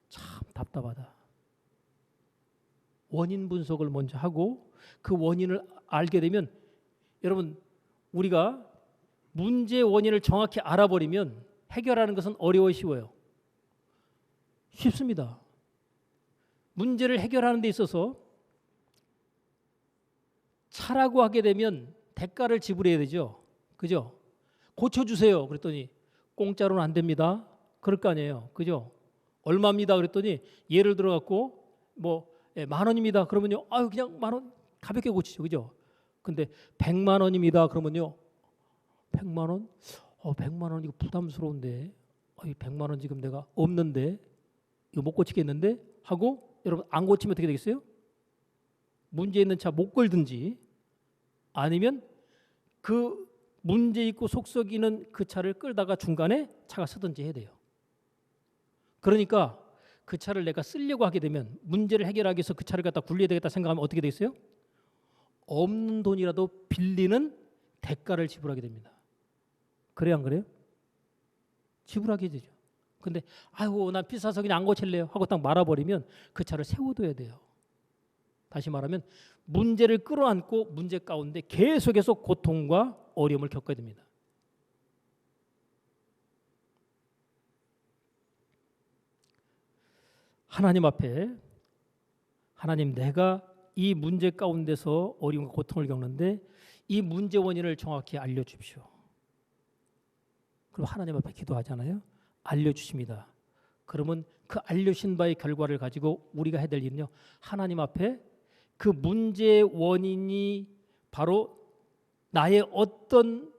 참 답답하다. 원인 분석을 먼저 하고 그 원인을 알게 되면 여러분 우리가 문제의 원인을 정확히 알아버리면 해결하는 것은 어려워 쉬워요. 쉽습니다. 문제를 해결하는 데 있어서 차라고 하게 되면 대가를 지불해야 되죠. 그죠? 고쳐주세요. 그랬더니 공짜로는 안 됩니다. 그럴 거 아니에요. 그죠? 얼마입니다. 그랬더니 예를 들어 갖고 뭐 10,000원입니다. 그러면요. 아유 그냥 10,000원 가볍게 고치죠. 그죠? 근데 100만 원입니다. 그러면요. 100만 원? 100만 원 이거 부담스러운데. 이 100만 원 지금 내가 없는데 이거 못 고치겠는데 하고 여러분 안 고치면 어떻게 되겠어요? 문제 있는 차 못 걸든지 아니면 그 문제 있고 속썩이는 그 차를 끌다가 중간에 차가 서든지 해야 돼요. 그러니까 그 차를 내가 쓰려고 하게 되면 문제를 해결하기 위해서 그 차를 갖다 굴려야 되겠다 생각하면 어떻게 되겠어요? 없는 돈이라도 빌리는 대가를 지불하게 됩니다. 그래야 안 그래요? 지불하게 되죠. 근데 아이고 난 비싸서 그냥 안 고칠래요 하고 딱 말아버리면 그 차를 세워둬야 돼요. 다시 말하면 문제를 끌어안고 문제 가운데 계속해서 고통과 어려움을 겪어야 됩니다. 하나님 앞에 하나님 내가 이 문제 가운데서 어려움과 고통을 겪는데 이 문제 원인을 정확히 알려주십시오. 그럼 하나님 앞에 기도하잖아요. 알려주십니다. 그러면 그 알려주신 바의 결과를 가지고 우리가 해야 될 일은요. 하나님 앞에 그 문제의 원인이 바로 나의 어떤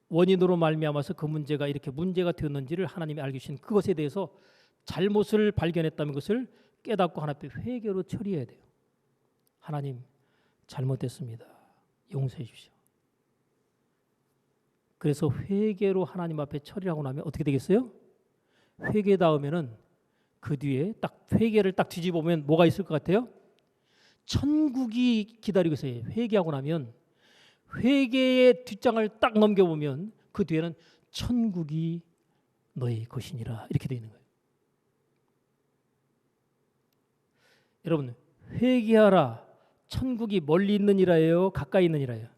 원인으로 말미암아서 그 문제가 이렇게 문제가 되었는지를 하나님이 알게 주신 그것에 대해서 잘못을 발견했다면 그것을 깨닫고 하나님 앞에 회개로 처리해야 돼요. 하나님 잘못했습니다. 용서해 주십시오. 그래서 회개로 하나님 앞에 처리하고 나면 어떻게 되겠어요? 회개 다음에는 그 뒤에 딱 회개를 딱 뒤집어보면 뭐가 있을 것 같아요? 천국이 기다리고 있어요. 회개하고 나면 회개의 뒷장을 딱 넘겨보면 그 뒤에는 천국이 너희 것이니라 이렇게 되어 있는 거예요. 여러분 회개하라 천국이 멀리 있느니라예요 가까이 있느니라예요?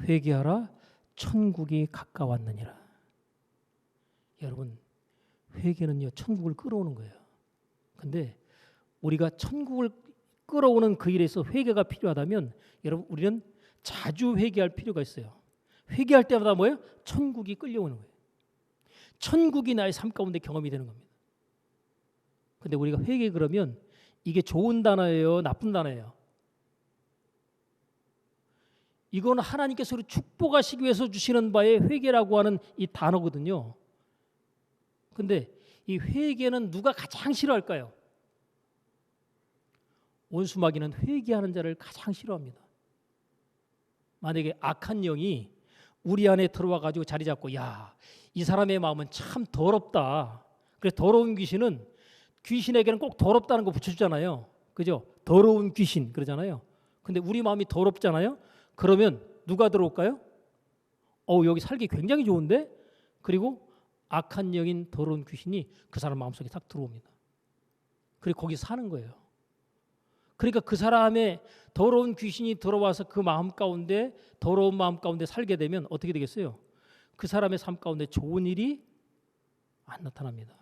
회개하라 천국이 가까웠느니라. 여러분 회개는요 천국을 끌어오는 거예요. 근데 우리가 천국을 끌어오는 그 일에서 회개가 필요하다면 여러분 우리는 자주 회개할 필요가 있어요. 회개할 때마다 뭐예요? 천국이 끌려오는 거예요. 천국이 나의 삶 가운데 경험이 되는 겁니다. 근데 우리가 회개 그러면 이게 좋은 단어예요? 나쁜 단어예요? 이건 하나님께서 우리 축복하시기 위해서 주시는 바에 회개라고 하는 이 단어거든요. 근데 이 회개는 누가 가장 싫어할까요? 원수마귀는 회개하는 자를 가장 싫어합니다. 만약에 악한 영이 우리 안에 들어와 가지고 자리 잡고 야, 이 사람의 마음은 참 더럽다. 그래서 더러운 귀신은 귀신에게는 꼭 더럽다는 거 붙여주잖아요. 그죠? 더러운 귀신 그러잖아요. 근데 우리 마음이 더럽잖아요. 그러면 누가 들어올까요? 여기 살기 굉장히 좋은데? 그리고 악한 영인 더러운 귀신이 그 사람 마음속에 딱 들어옵니다. 그리고 거기 사는 거예요. 그러니까 그 사람의 더러운 귀신이 들어와서 그 마음 가운데 더러운 마음 가운데 살게 되면 어떻게 되겠어요? 그 사람의 삶 가운데 좋은 일이 안 나타납니다.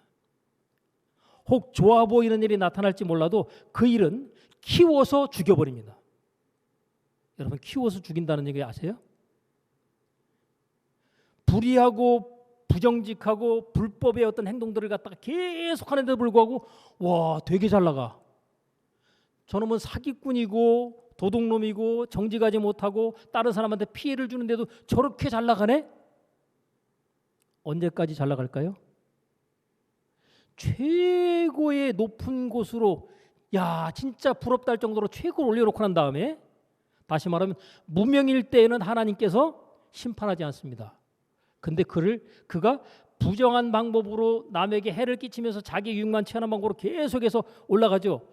혹 좋아 보이는 일이 나타날지 몰라도 그 일은 키워서 죽여버립니다. 여러분 키워서 죽인다는 얘기 아세요? 불의하고 부정직하고 불법의 어떤 행동들을 갖다가 계속 하는데도 불구하고 와 되게 잘 나가. 저놈은 사기꾼이고 도둑놈이고 정직하지 못하고 다른 사람한테 피해를 주는데도 저렇게 잘 나가네? 언제까지 잘 나갈까요? 최고의 높은 곳으로 야 진짜 부럽다 할 정도로 최고로 올려놓고 난 다음에 다시 말하면 무명일 때에는 하나님께서 심판하지 않습니다. 근데 그가 부정한 방법으로 남에게 해를 끼치면서 자기 유익만 취하는 방법으로 계속해서 올라가죠.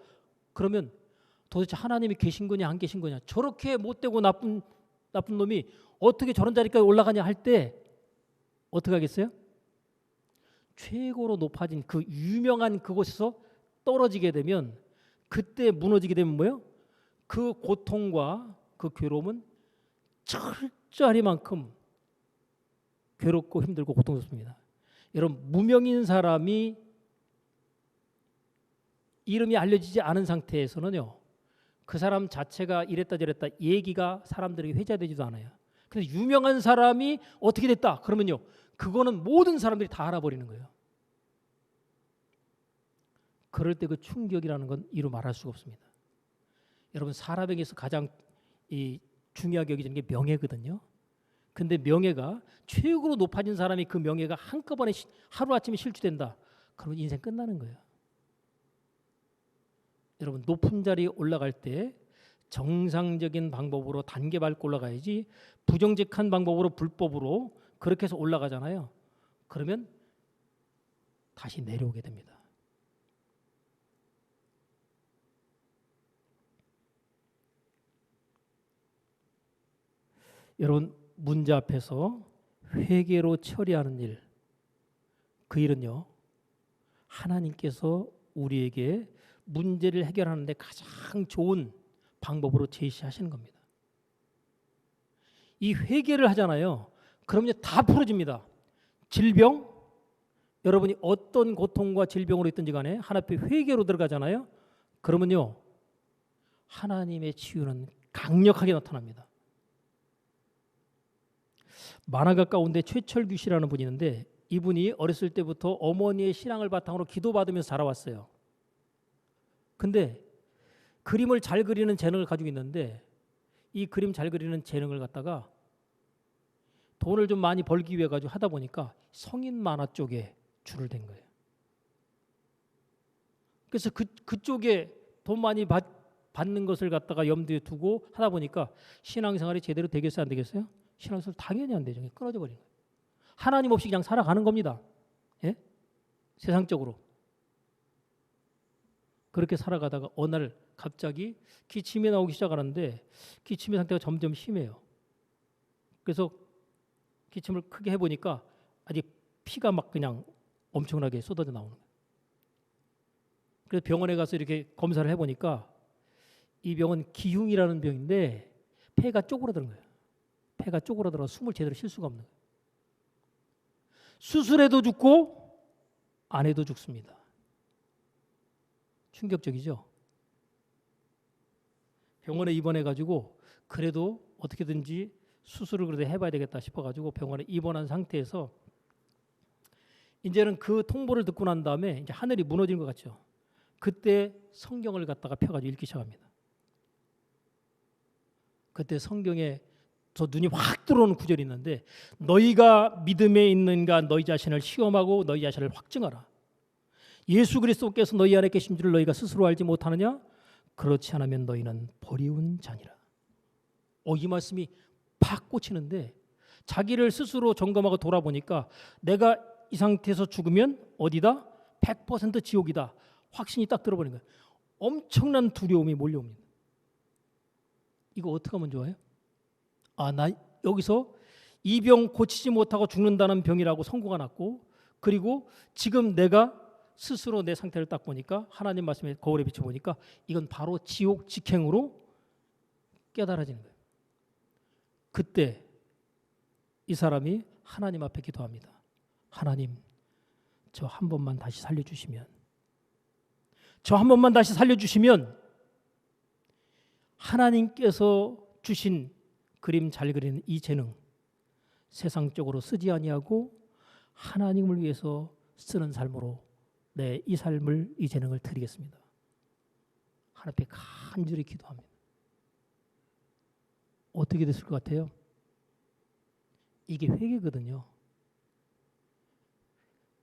그러면 도대체 하나님이 계신 거냐 안 계신 거냐 저렇게 못되고 나쁜 놈이 어떻게 저런 자리까지 올라가냐 할 때 어떻게 하겠어요? 최고로 높아진 그 유명한 그곳에서 떨어지게 되면 그때 무너지게 되면 뭐예요? 그 고통과 그 괴로움은 철저하리만큼 괴롭고 힘들고 고통스럽습니다. 여러분 무명인 사람이 이름이 알려지지 않은 상태에서는요. 그 사람 자체가 이랬다 저랬다 얘기가 사람들에게 회자되지도 않아요. 근데 유명한 사람이 어떻게 됐다 그러면요. 그거는 모든 사람들이 다 알아버리는 거예요. 그럴 때 그 충격이라는 건 이루 말할 수가 없습니다. 여러분 사람에게서 가장 중요하게 여기지는 게 명예거든요. 근데 명예가 최고로 높아진 사람이 그 명예가 한꺼번에 하루아침에 실추된다. 그러면 인생 끝나는 거예요. 여러분 높은 자리에 올라갈 때 정상적인 방법으로 단계 밟고 올라가야지 부정직한 방법으로 불법으로 그렇게 해서 올라가잖아요. 그러면 다시 내려오게 됩니다. 여러분 문제 앞에서 회개로 처리하는 일, 그 일은요 하나님께서 우리에게 문제를 해결하는 데 가장 좋은 방법으로 제시하시는 겁니다. 이 회개를 하잖아요. 그러면 다 풀어집니다. 질병, 여러분이 어떤 고통과 질병으로 있든지 간에 하나님의 회개로 들어가잖아요. 그러면요 하나님의 치유는 강력하게 나타납니다. 만화가 가운데 최철규 씨라는 분이 있는데 이분이 어렸을 때부터 어머니의 신앙을 바탕으로 기도받으면서 자라왔어요. 근데 그림을 잘 그리는 재능을 가지고 있는데 이 그림 잘 그리는 재능을 갖다가 돈을 좀 많이 벌기 위해 가지고 하다 보니까 성인 만화 쪽에 줄을 댄 거예요. 그래서 그쪽에 돈 많이 받는 것을 갖다가 염두에 두고 하다 보니까 신앙생활이 제대로 되겠어요 안 되겠어요? 신앙생활 당연히 안 되죠. 끊어져 버린 거예요. 하나님 없이 그냥 살아가는 겁니다. 예? 세상적으로. 그렇게 살아가다가 어느 날 갑자기 기침이 나오기 시작하는데 기침의 상태가 점점 심해요. 그래서 기침을 크게 해보니까 아직 피가 막 그냥 엄청나게 쏟아져 나오는 거예요. 그래서 병원에 가서 이렇게 검사를 해보니까 이 병은 기흉이라는 병인데 폐가 쪼그라드는 거예요. 폐가 쪼그라들어 숨을 제대로 쉴 수가 없는 거예요. 수술해도 죽고 안 해도 죽습니다. 충격적이죠. 병원에 입원해가지고 그래도 어떻게든지 수술을 그래도 해봐야 되겠다 싶어가지고 병원에 입원한 상태에서 이제는 그 통보를 듣고 난 다음에 이제 하늘이 무너진 것 같죠. 그때 성경을 갖다가 펴가지고 읽기 시작합니다. 그때 성경에 저 눈이 확 들어오는 구절이 있는데 너희가 믿음에 있는가 너희 자신을 시험하고 너희 자신을 확증하라. 예수 그리스도께서 너희 안에 계신 줄을 너희가 스스로 알지 못하느냐? 그렇지 않으면 너희는 버리운 자니라. 이 말씀이 팍 꽂히는데 자기를 스스로 점검하고 돌아보니까 내가 이 상태에서 죽으면 어디다? 100% 지옥이다. 확신이 딱 들어버린 거예요. 엄청난 두려움이 몰려옵니다. 이거 어떻게 하면 좋아요? 나 여기서 이 병 고치지 못하고 죽는다는 병이라고 선고가 났고 그리고 지금 내가 스스로 내 상태를 딱 보니까 하나님 말씀에 거울에 비춰보니까 이건 바로 지옥 직행으로 깨달아지는 거예요. 그때 이 사람이 하나님 앞에 기도합니다. 하나님, 저 한 번만 다시 살려주시면 하나님께서 주신 그림 잘 그리는 이 재능 세상적으로 쓰지 아니하고 하나님을 위해서 쓰는 삶으로 이 삶을 이 재능을 드리겠습니다. 하나님 앞에 간절히 기도합니다. 어떻게 됐을 것 같아요? 이게 회개거든요.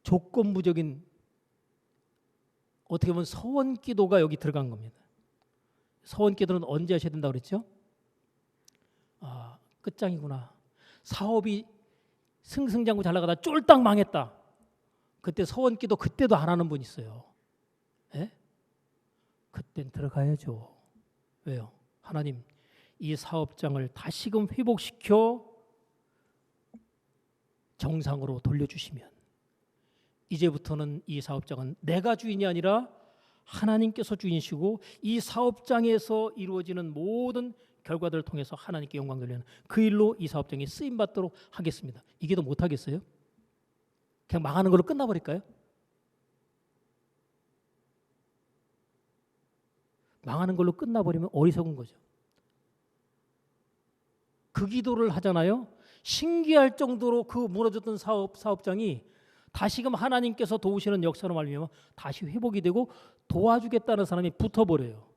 조건부적인 어떻게 보면 서원 기도가 여기 들어간 겁니다. 서원 기도는 언제 하셔야 된다고 그랬죠? 끝장이구나. 사업이 승승장구 잘 나가다 쫄딱 망했다. 그때 서원 기도 그때도 안 하는 분 있어요. 예? 그땐 들어가야죠. 왜요? 하나님, 이 사업장을 다시금 회복시켜 정상으로 돌려주시면 이제부터는 이 사업장은 내가 주인이 아니라 하나님께서 주인이시고 이 사업장에서 이루어지는 모든 결과들을 통해서 하나님께 영광 돌리는 그 일로 이 사업장이 쓰임받도록 하겠습니다. 이게 더 못하겠어요? 그냥 망하는 걸로 끝나버릴까요? 망하는 걸로 끝나버리면 어리석은 거죠. 그 기도를 하잖아요. 신기할 정도로 그 무너졌던 사업장이 다시금 하나님께서 도우시는 역사로 말미암아 다시 회복이 되고 도와주겠다는 사람이 붙어버려요.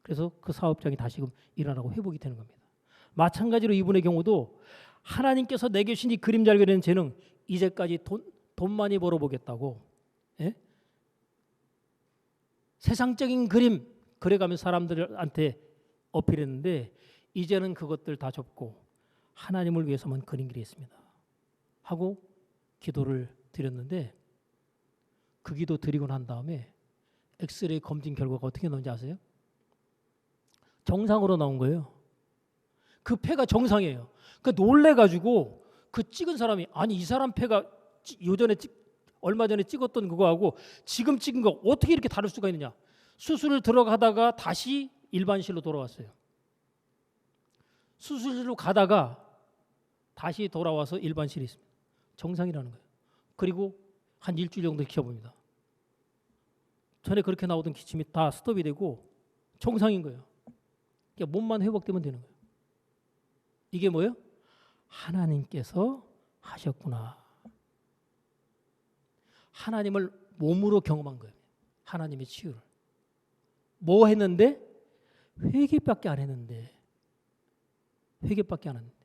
그래서 그 사업장이 다시금 일어나고 회복이 되는 겁니다. 마찬가지로 이분의 경우도 하나님께서 내게 주신 이 그림 잘 그리는 재능 이제까지 돈 많이 벌어보겠다고 세상적인 그림 그래가면 사람들한테 어필했는데 이제는 그것들 다 접고 하나님을 위해서만 그린 길이 있습니다 하고 기도를 드렸는데 그 기도 드리고 난 다음에 엑스레이 검진 결과가 어떻게 나온지 아세요? 정상으로 나온 거예요. 그 폐가 정상이에요. 그러니까 놀래가지고 그 찍은 사람이 아니 이 사람 폐가 얼마 전에 찍었던 그거하고 지금 찍은 거 어떻게 이렇게 다를 수가 있느냐. 수술을 들어가다가 다시 일반실로 돌아왔어요. 수술실로 가다가 다시 돌아와서 일반실에 있습니다. 정상이라는 거예요. 그리고 한 일주일 정도 지켜봅니다. 전에 그렇게 나오던 기침이 다 스톱이 되고 정상인 거예요. 그러니까 몸만 회복되면 되는 거예요. 이게 뭐예요? 하나님께서 하셨구나. 하나님을 몸으로 경험한 거예요. 하나님의 치유를. 뭐 했는데? 회개밖에 안 했는데. 회개밖에 안 했는데.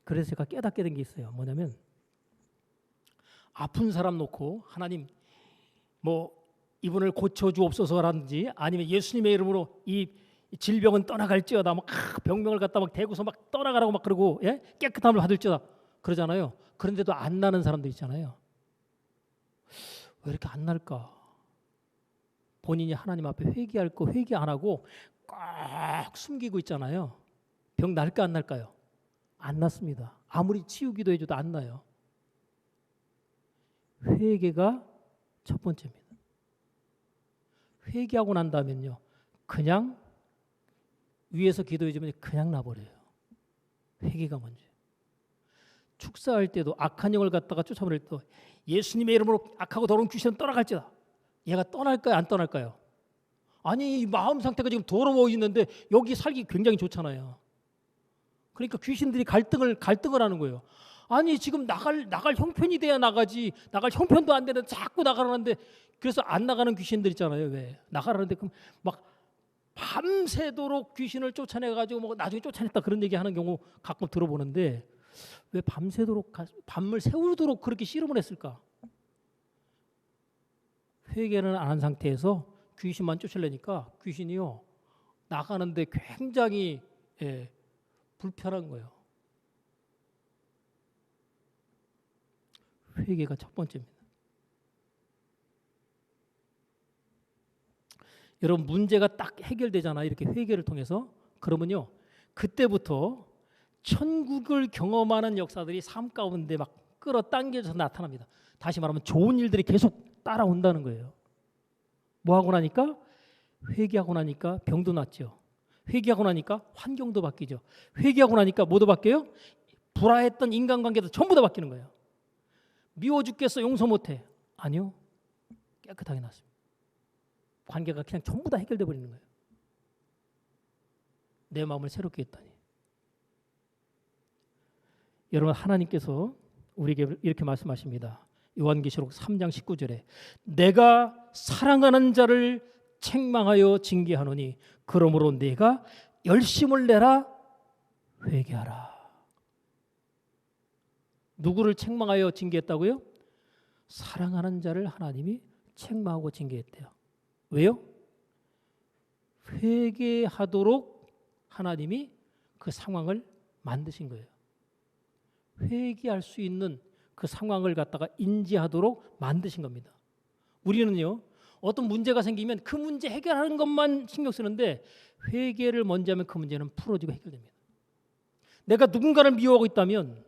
그래서 제가 깨닫게 된 게 있어요. 뭐냐면 아픈 사람 놓고 하나님 뭐 이분을 고쳐주옵소서라든지 아니면 예수님의 이름으로 이 질병은 떠나갈지어다 막 병명을 갖다 막 대고서 막 떠나가라고 막 그러고 깨끗함을 받을지어다 그러잖아요. 그런데도 안 나는 사람도 있잖아요. 왜 이렇게 안 날까? 본인이 하나님 앞에 회개할 거 회개 안 하고 꽉 숨기고 있잖아요. 병 날까 안 날까요? 안 났습니다. 아무리 치유 기도해줘도 안 나요. 회개가 첫 번째입니다. 회개하고 난 다음엔요, 그냥 위에서 기도해 주면 그냥 놔버려요. 회개가 먼저. 축사할 때도 악한 영을 갖다가 쫓아버릴 때 예수님의 이름으로 악하고 더러운 귀신은 떠나갈지다. 얘가 떠날까요, 안 떠날까요? 아니, 이 마음 상태가 지금 더러워 있는데 여기 살기 굉장히 좋잖아요. 그러니까 귀신들이 갈등을 하는 거예요. 아니, 지금 나갈 형편이 돼야 나가지. 나갈 형편도 안 되는데 자꾸 나가라는데, 그래서 안 나가는 귀신들 있잖아요. 왜? 나가라는데 그럼 막 밤새도록 귀신을 쫓아내 가지고 뭐 나중에 쫓아냈다 그런 얘기하는 경우 가끔 들어보는데, 왜 밤새도록 밤을 새우도록 그렇게 씨름을 했을까? 회개는 안 한 상태에서 귀신만 쫓으려니까 귀신이요, 나가는데 굉장히 불편한 거예요. 회개가 첫 번째입니다. 여러분, 문제가 딱 해결되잖아요. 이렇게 회개를 통해서. 그러면요, 그때부터 천국을 경험하는 역사들이 삶 가운데 막 끌어당겨져서 나타납니다. 다시 말하면 좋은 일들이 계속 따라온다는 거예요. 뭐 하고 나니까? 회개하고 나니까 병도 낫죠. 회개하고 나니까 환경도 바뀌죠. 회개하고 나니까 뭐도 바뀌어요? 불화했던 인간관계도 전부 다 바뀌는 거예요. 미워 죽겠어, 용서 못해. 아니요, 깨끗하게 났습니다. 관계가 그냥 전부 다 해결돼 버리는 거예요. 내 마음을 새롭게 했다니. 여러분, 하나님께서 우리에게 이렇게 말씀하십니다. 요한계시록 3장 19절에 내가 사랑하는 자를 책망하여 징계하노니 그러므로 내가 열심을 내라 회개하라. 누구를 책망하여 징계했다고요? 사랑하는 자를 하나님이 책망하고 징계했대요. 왜요? 회개하도록 하나님이 그 상황을 만드신 거예요. 회개할 수 있는 그 상황을 갖다가 인지하도록 만드신 겁니다. 우리는요, 어떤 문제가 생기면 그 문제 해결하는 것만 신경 쓰는데 회개를 먼저 하면 그 문제는 풀어지고 해결됩니다. 내가 누군가를 미워하고 있다면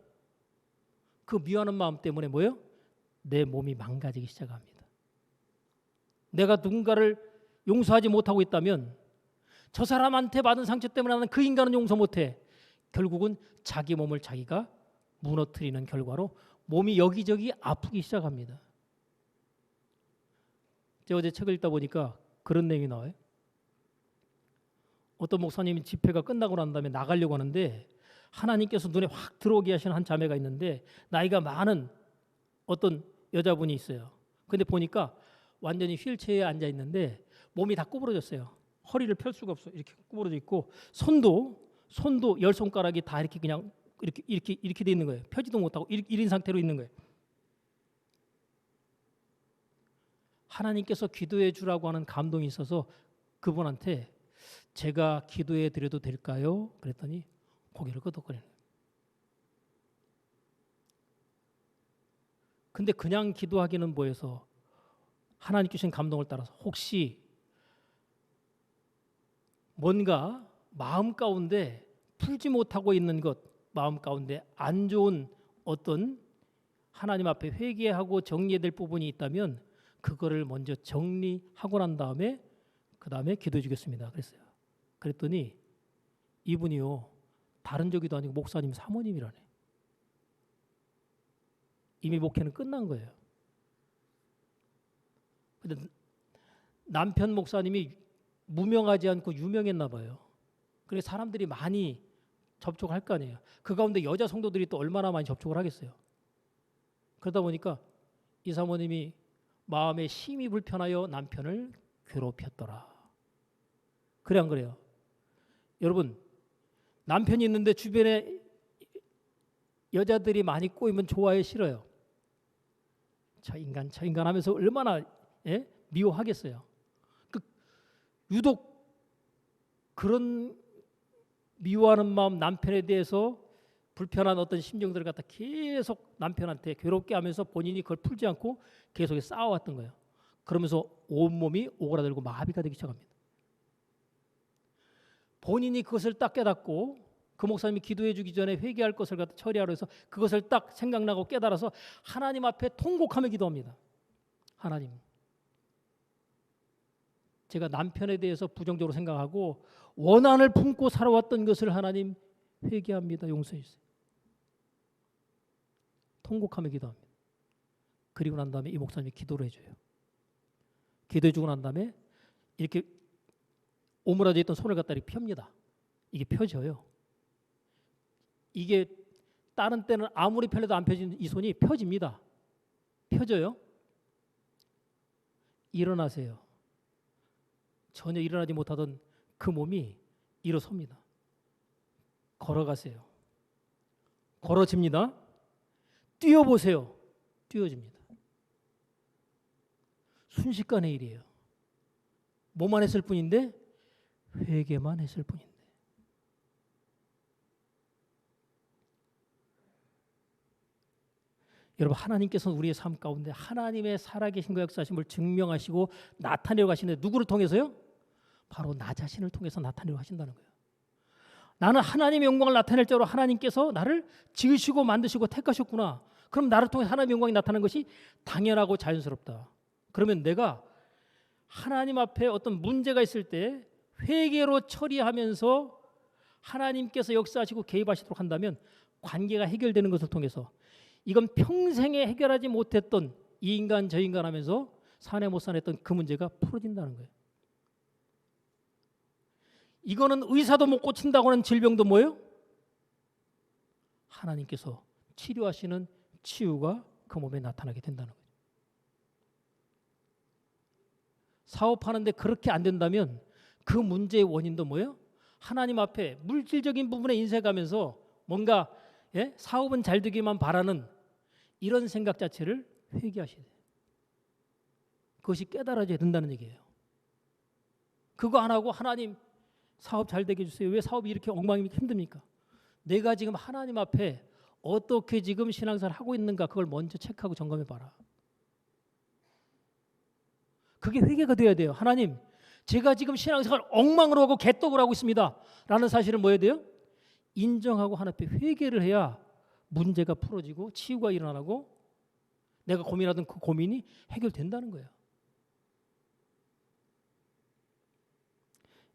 그 미워하는 마음 때문에 뭐예요? 내 몸이 망가지기 시작합니다. 내가 누군가를 용서하지 못하고 있다면 저 사람한테 받은 상처 때문에 나는 그 인간은 용서 못해. 결국은 자기 몸을 자기가 무너뜨리는 결과로 몸이 여기저기 아프기 시작합니다. 제가 어제 책을 읽다 보니까 그런 내용이 나와요. 어떤 목사님이 집회가 끝나고 난 다음에 나가려고 하는데 하나님께서 눈에 확 들어오게 하시는 한 자매가 있는데 나이가 많은 어떤 여자분이 있어요. 근데 보니까 완전히 휠체어에 앉아 있는데 몸이 다 구부러졌어요. 허리를 펼 수가 없어요. 이렇게 구부러져 있고 손도 열 손가락이 다 이렇게 그냥 이렇게 돼 있는 거예요. 펴지도 못하고 1인 상태로 있는 거예요. 하나님께서 기도해 주라고 하는 감동이 있어서 그분한테 제가 기도해 드려도 될까요? 그랬더니 고개를 끄덕거리는 거예요. 근데 그냥 기도하기는 뭐해서 하나님 주신 감동을 따라서 혹시 뭔가 마음 가운데 풀지 못하고 있는 것, 마음 가운데 안 좋은 어떤 하나님 앞에 회개하고 정리해야 될 부분이 있다면 그거를 먼저 정리하고 난 다음에 그 다음에 기도해 주겠습니다. 그랬어요. 그랬더니 이분이요, 다른 저기도 아니고 목사님 사모님이라네. 이미 목회는 끝난 거예요. 근데 남편 목사님이 무명하지 않고 유명했나 봐요. 그래서 사람들이 많이 접촉할 거 아니에요. 그 가운데 여자 성도들이 또 얼마나 많이 접촉을 하겠어요. 그러다 보니까 이 사모님이 마음에 심히 불편하여 남편을 괴롭혔더라. 그래 안 그래요? 여러분, 남편이 있는데 주변에 여자들이 많이 꼬이면 좋아해, 싫어요? 저 인간 하면서 얼마나 미워하겠어요. 유독 그런 미워하는 마음, 남편에 대해서 불편한 어떤 심정들을 갖다 계속 남편한테 괴롭게 하면서 본인이 그걸 풀지 않고 계속 싸워왔던 거예요. 그러면서 온몸이 오그라들고 마비가 되기 시작합니다. 본인이 그것을 딱 깨닫고 그 목사님이 기도해 주기 전에 회개할 것을 갖다 처리하러 해서 그것을 딱 생각나고 깨달아서 하나님 앞에 통곡하며 기도합니다. 하나님, 제가 남편에 대해서 부정적으로 생각하고 원한을 품고 살아왔던 것을 하나님 회개합니다. 용서해 주세요. 통곡하며 기도합니다. 그리고 난 다음에 이 목사님이 기도를 해줘요. 기도해 주고 난 다음에 이렇게 오므라져 있던 손을 갖다 이렇게 펴니다. 이게 펴져요. 이게 다른 때는 아무리 펴려도 안 펴지는 이 손이 펴집니다. 펴져요. 일어나세요. 전혀 일어나지 못하던 그 몸이 일어섭니다. 걸어가세요. 걸어집니다. 뛰어보세요. 뛰어집니다. 순식간의 일이에요. 뭐만 했을 뿐인데 회개만 했을 뿐인데. 여러분, 하나님께서는 우리의 삶 가운데 하나님의 살아계신 그 역사심을 증명하시고 나타내려 가시는데 누구를 통해서요? 바로 나 자신을 통해서 나타내려 하신다는 거예요. 나는 하나님의 영광을 나타낼 자로 하나님께서 나를 지으시고 만드시고 택하셨구나. 그럼 나를 통해 하나님의 영광이 나타나는 것이 당연하고 자연스럽다. 그러면 내가 하나님 앞에 어떤 문제가 있을 때 회개로 처리하면서 하나님께서 역사하시고 개입하시도록 한다면 관계가 해결되는 것을 통해서 이건 평생에 해결하지 못했던 이 인간 저 인간 하면서 사내 못 사냈던 그 문제가 풀어진다는 거예요. 이거는 의사도 못 고친다고 하는 질병도 뭐예요? 하나님께서 치료하시는 치유가 그 몸에 나타나게 된다는 거예요. 사업하는데 그렇게 안 된다면 그 문제의 원인도 뭐예요? 하나님 앞에 물질적인 부분에 인색하면서 뭔가 사업은 잘 되기만 바라는 이런 생각 자체를 회개하셔야 돼요. 그것이 깨달아져야 된다는 얘기예요. 그거 안 하고 하나님 사업 잘 되게 해주세요. 왜 사업이 이렇게 엉망이니까 힘듭니까? 내가 지금 하나님 앞에 어떻게 지금 신앙생활을 하고 있는가 그걸 먼저 체크하고 점검해 봐라. 그게 회개가 돼야 돼요. 하나님, 제가 지금 신앙생활 엉망으로 하고 개떡을 하고 있습니다. 라는 사실을 뭐 해야 돼요? 인정하고 하나님 앞에 회개를 해야 문제가 풀어지고 치유가 일어나고 내가 고민하던 그 고민이 해결된다는 거예요.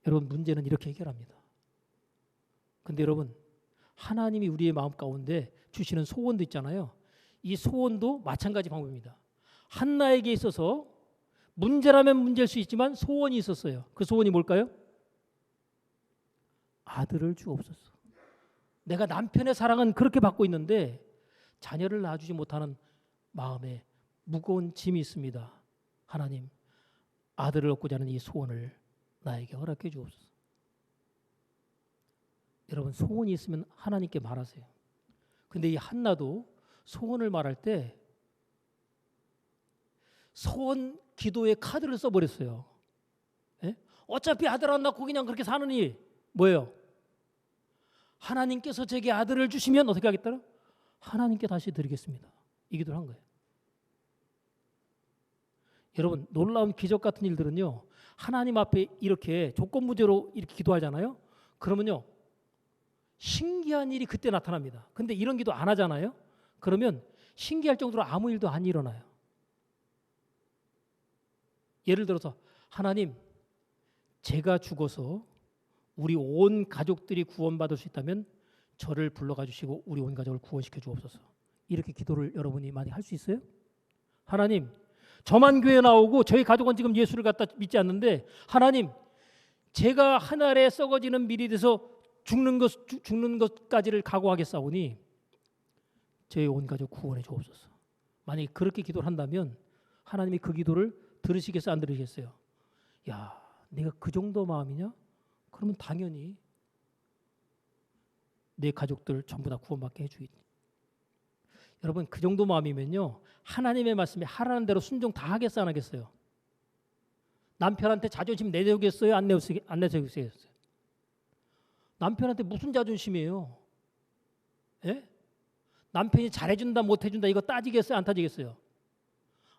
여러분, 문제는 이렇게 해결합니다. 근데 여러분, 하나님이 우리의 마음 가운데 주시는 소원도 있잖아요. 이 소원도 마찬가지 방법입니다. 한나에게 있어서 문제라면 문제일 수 있지만 소원이 있었어요. 그 소원이 뭘까요? 아들을 주옵소서. 내가 남편의 사랑은 그렇게 받고 있는데 자녀를 낳아주지 못하는 마음에 무거운 짐이 있습니다. 하나님, 아들을 얻고자 하는 이 소원을 나에게 허락해 주옵소서. 여러분, 소원이 있으면 하나님께 말하세요. 근데 이 한나도 소원을 말할 때 소원 기도의 카드를 써버렸어요. 어차피 아들 안 낳고 그냥 그렇게 사느니 뭐예요? 하나님께서 제게 아들을 주시면 어떻게 하겠다는? 하나님께 다시 드리겠습니다. 이 기도를 한 거예요. 여러분, 놀라운 기적 같은 일들은요, 하나님 앞에 이렇게 조건부제로 이렇게 기도하잖아요. 그러면요, 신기한 일이 그때 나타납니다. 근데 이런 기도 안 하잖아요. 그러면 신기할 정도로 아무 일도 안 일어나요. 예를 들어서 하나님, 제가 죽어서 우리 온 가족들이 구원받을 수 있다면 저를 불러가 주시고 우리 온 가족을 구원시켜 주옵소서. 이렇게 기도를 여러분이 많이 할 수 있어요? 하나님, 저만 교회 나오고 저희 가족은 지금 예수를 갖다 믿지 않는데 하나님, 제가 하늘에 썩어지는 밀이 돼서 죽는 것까지를 각오하겠사오니 저희 온 가족 구원해 주옵소서. 만약에 그렇게 기도를 한다면 하나님이 그 기도를 들으시겠어요? 안 들으시겠어요? 야, 내가 그 정도 마음이냐? 그러면 당연히 내 가족들 전부 다 구원받게 해주겠지. 여러분, 그 정도 마음이면요, 하나님의 말씀에 하라는 대로 순종 다 하겠어요? 안 하겠어요? 남편한테 자존심 내세우겠어요? 안 내세우겠어요? 남편한테 무슨 자존심이에요? 예? 남편이 잘해준다 못해준다 이거 따지겠어요? 안 따지겠어요?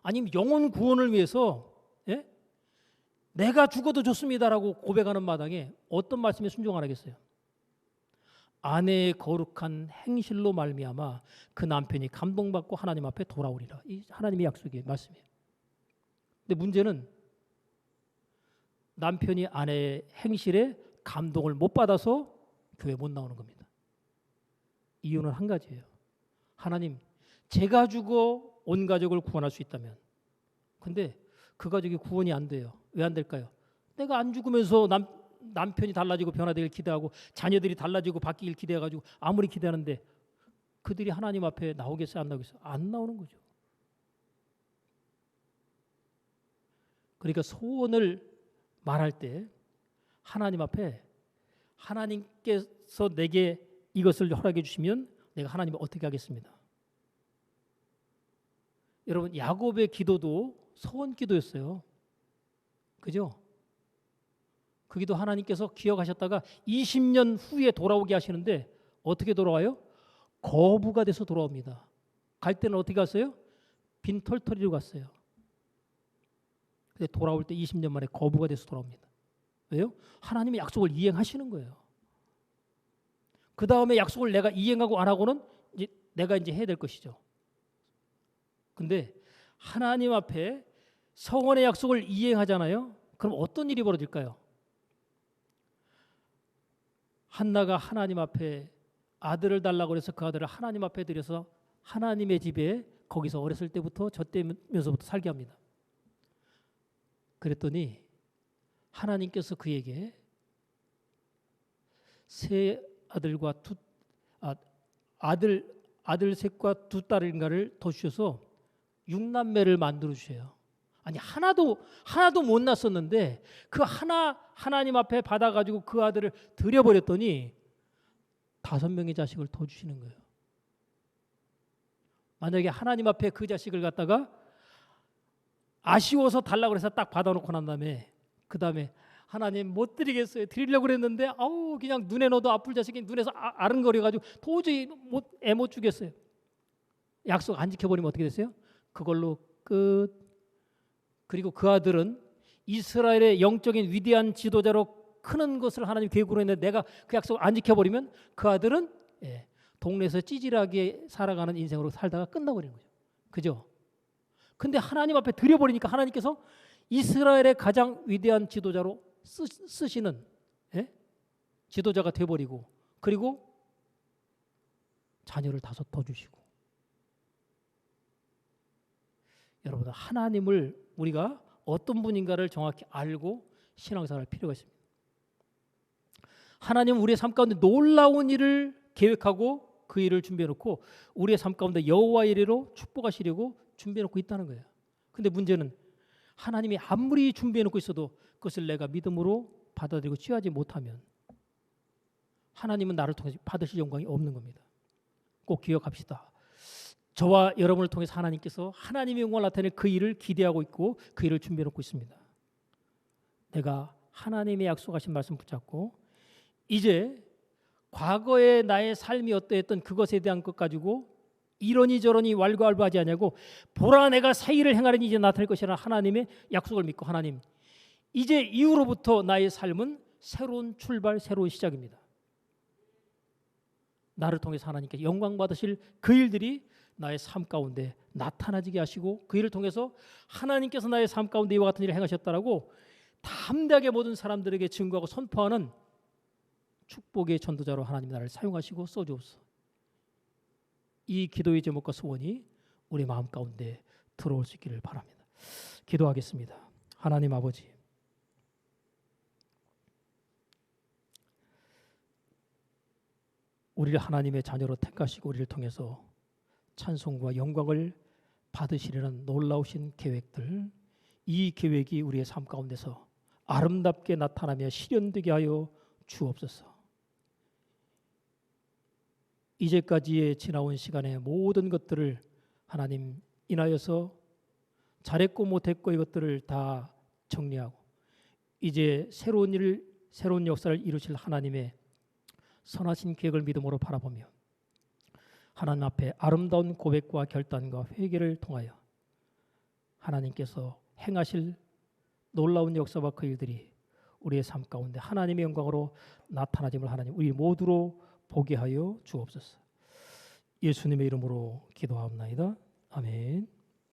아니면 영혼 구원을 위해서 내가 죽어도 좋습니다라고 고백하는 마당에 어떤 말씀에 순종 안 하겠어요? 아내의 거룩한 행실로 말미암아 그 남편이 감동받고 하나님 앞에 돌아오리라. 이 하나님의 약속의 말씀이에요. 근데 문제는 남편이 아내의 행실에 감동을 못 받아서 교회 못 나오는 겁니다. 이유는 한 가지예요. 하나님, 제가 죽어 온 가족을 구원할 수 있다면, 근데 그 가족이 구원이 안 돼요. 왜 안 될까요? 내가 안 죽으면서 남편이 달라지고 변화되길 기대하고 자녀들이 달라지고 바뀌길 기대해가지고 아무리 기대하는데 그들이 하나님 앞에 나오겠어요? 안 나오겠어요? 안 나오는 거죠. 그러니까 소원을 말할 때 하나님 앞에 하나님께서 내게 이것을 허락해 주시면 내가 하나님을 어떻게 하겠습니다. 여러분, 야곱의 기도도 소원 기도였어요. 그죠? 그 기도 하나님께서 기억하셨다가 20년 후에 돌아오게 하시는데 어떻게 돌아와요? 거부가 돼서 돌아옵니다. 갈 때는 어떻게 갔어요? 빈털터리로 갔어요. 근데 돌아올 때 20년 만에 거부가 돼서 돌아옵니다. 왜요? 하나님의 약속을 이행하시는 거예요. 그 다음에 약속을 내가 이행하고 안 하고는 이제 내가 이제 해야 될 것이죠. 근데 하나님 앞에 성원의 약속을 이행하잖아요. 그럼 어떤 일이 벌어질까요? 한나가 하나님 앞에 아들을 달라고 해서 그 아들을 하나님 앞에 드려서 하나님의 집에 거기서 어렸을 때부터 젖대면서부터 살게 합니다. 그랬더니 하나님께서 그에게 세 아들과 아들 셋과 두 딸인가를 더 주셔서 6남매를 만들어 주셔요. 아니 하나도 못 낳았었는데 그 하나님 앞에 받아가지고 그 아들을 드려버렸더니 5명의 자식을 더 주시는 거예요. 만약에 하나님 앞에 그 자식을 갖다가 아쉬워서 달라고 해서 딱 받아놓고 난 다음에 그 다음에 하나님 못 드리겠어요. 드리려고 그랬는데 그냥 눈에 넣어도 아플 자식이 눈에서 아른거려가지고 도저히 못 주겠어요. 약속 안 지켜버리면 어떻게 됐어요? 그걸로 끝. 그리고 그 아들은 이스라엘의 영적인 위대한 지도자로 크는 것을 하나님 계획으로 했는데 내가 그 약속을 안 지켜버리면 그 아들은 동네에서 찌질하게 살아가는 인생으로 살다가 끝나버리는 거죠. 그죠? 근데 하나님 앞에 드려버리니까 하나님께서 이스라엘의 가장 위대한 지도자로 쓰시는 지도자가 돼버리고 그리고 자녀를 5 더 주시고. 여러분, 하나님을 우리가 어떤 분인가를 정확히 알고 신앙생활할 필요가 있습니다. 하나님은 우리의 삶 가운데 놀라운 일을 계획하고 그 일을 준비해놓고 우리의 삶 가운데 여호와의 이래로 축복하시려고 준비해놓고 있다는 거예요. 근데 문제는 하나님이 아무리 준비해놓고 있어도 그것을 내가 믿음으로 받아들이고 취하지 못하면 하나님은 나를 통해서 받으실 영광이 없는 겁니다. 꼭 기억합시다. 저와 여러분을 통해서 하나님께서 하나님의 영광을 나타낼 그 일을 기대하고 있고 그 일을 준비해놓고 있습니다. 내가 하나님의 약속하신 말씀 붙잡고 이제 과거의 나의 삶이 어떠했던 그것에 대한 것 가지고 이러니 저러니 왈가왈부하지 않냐고 보라 내가 새 일을 행하려니 이제 나타날 것이라는 하나님의 약속을 믿고 하나님 이제 이후로부터 나의 삶은 새로운 출발 새로운 시작입니다. 나를 통해서 하나님께 영광 받으실 그 일들이 나의 삶 가운데 나타나지게 하시고 그 일을 통해서 하나님께서 나의 삶 가운데 이와 같은 일을 행하셨다라고 담대하게 모든 사람들에게 증거하고 선포하는 축복의 전도자로 하나님 나를 사용하시고 써주옵소서. 이 기도의 제목과 소원이 우리 마음 가운데 들어올 수 있기를 바랍니다. 기도하겠습니다. 하나님 아버지, 우리를 하나님의 자녀로 택하시고 우리를 통해서 찬송과 영광을 받으시려는 놀라우신 계획들, 이 계획이 우리의 삶 가운데서 아름답게 나타나며 실현되게 하여 주옵소서. 이제까지의 지나온 시간의 모든 것들을 하나님 인하여서 잘했고 못했고 이것들을 다 정리하고 이제 새로운 역사를 이루실 하나님의 선하신 계획을 믿음으로 바라보며 하나님 앞에 아름다운 고백과 결단과 회개를 통하여 하나님께서 행하실 놀라운 역사와 그 일들이 우리의 삶 가운데 하나님의 영광으로 나타나짐을 하나님 우리 모두로 보게 하여 주옵소서. 예수님의 이름으로 기도하옵나이다. 아멘.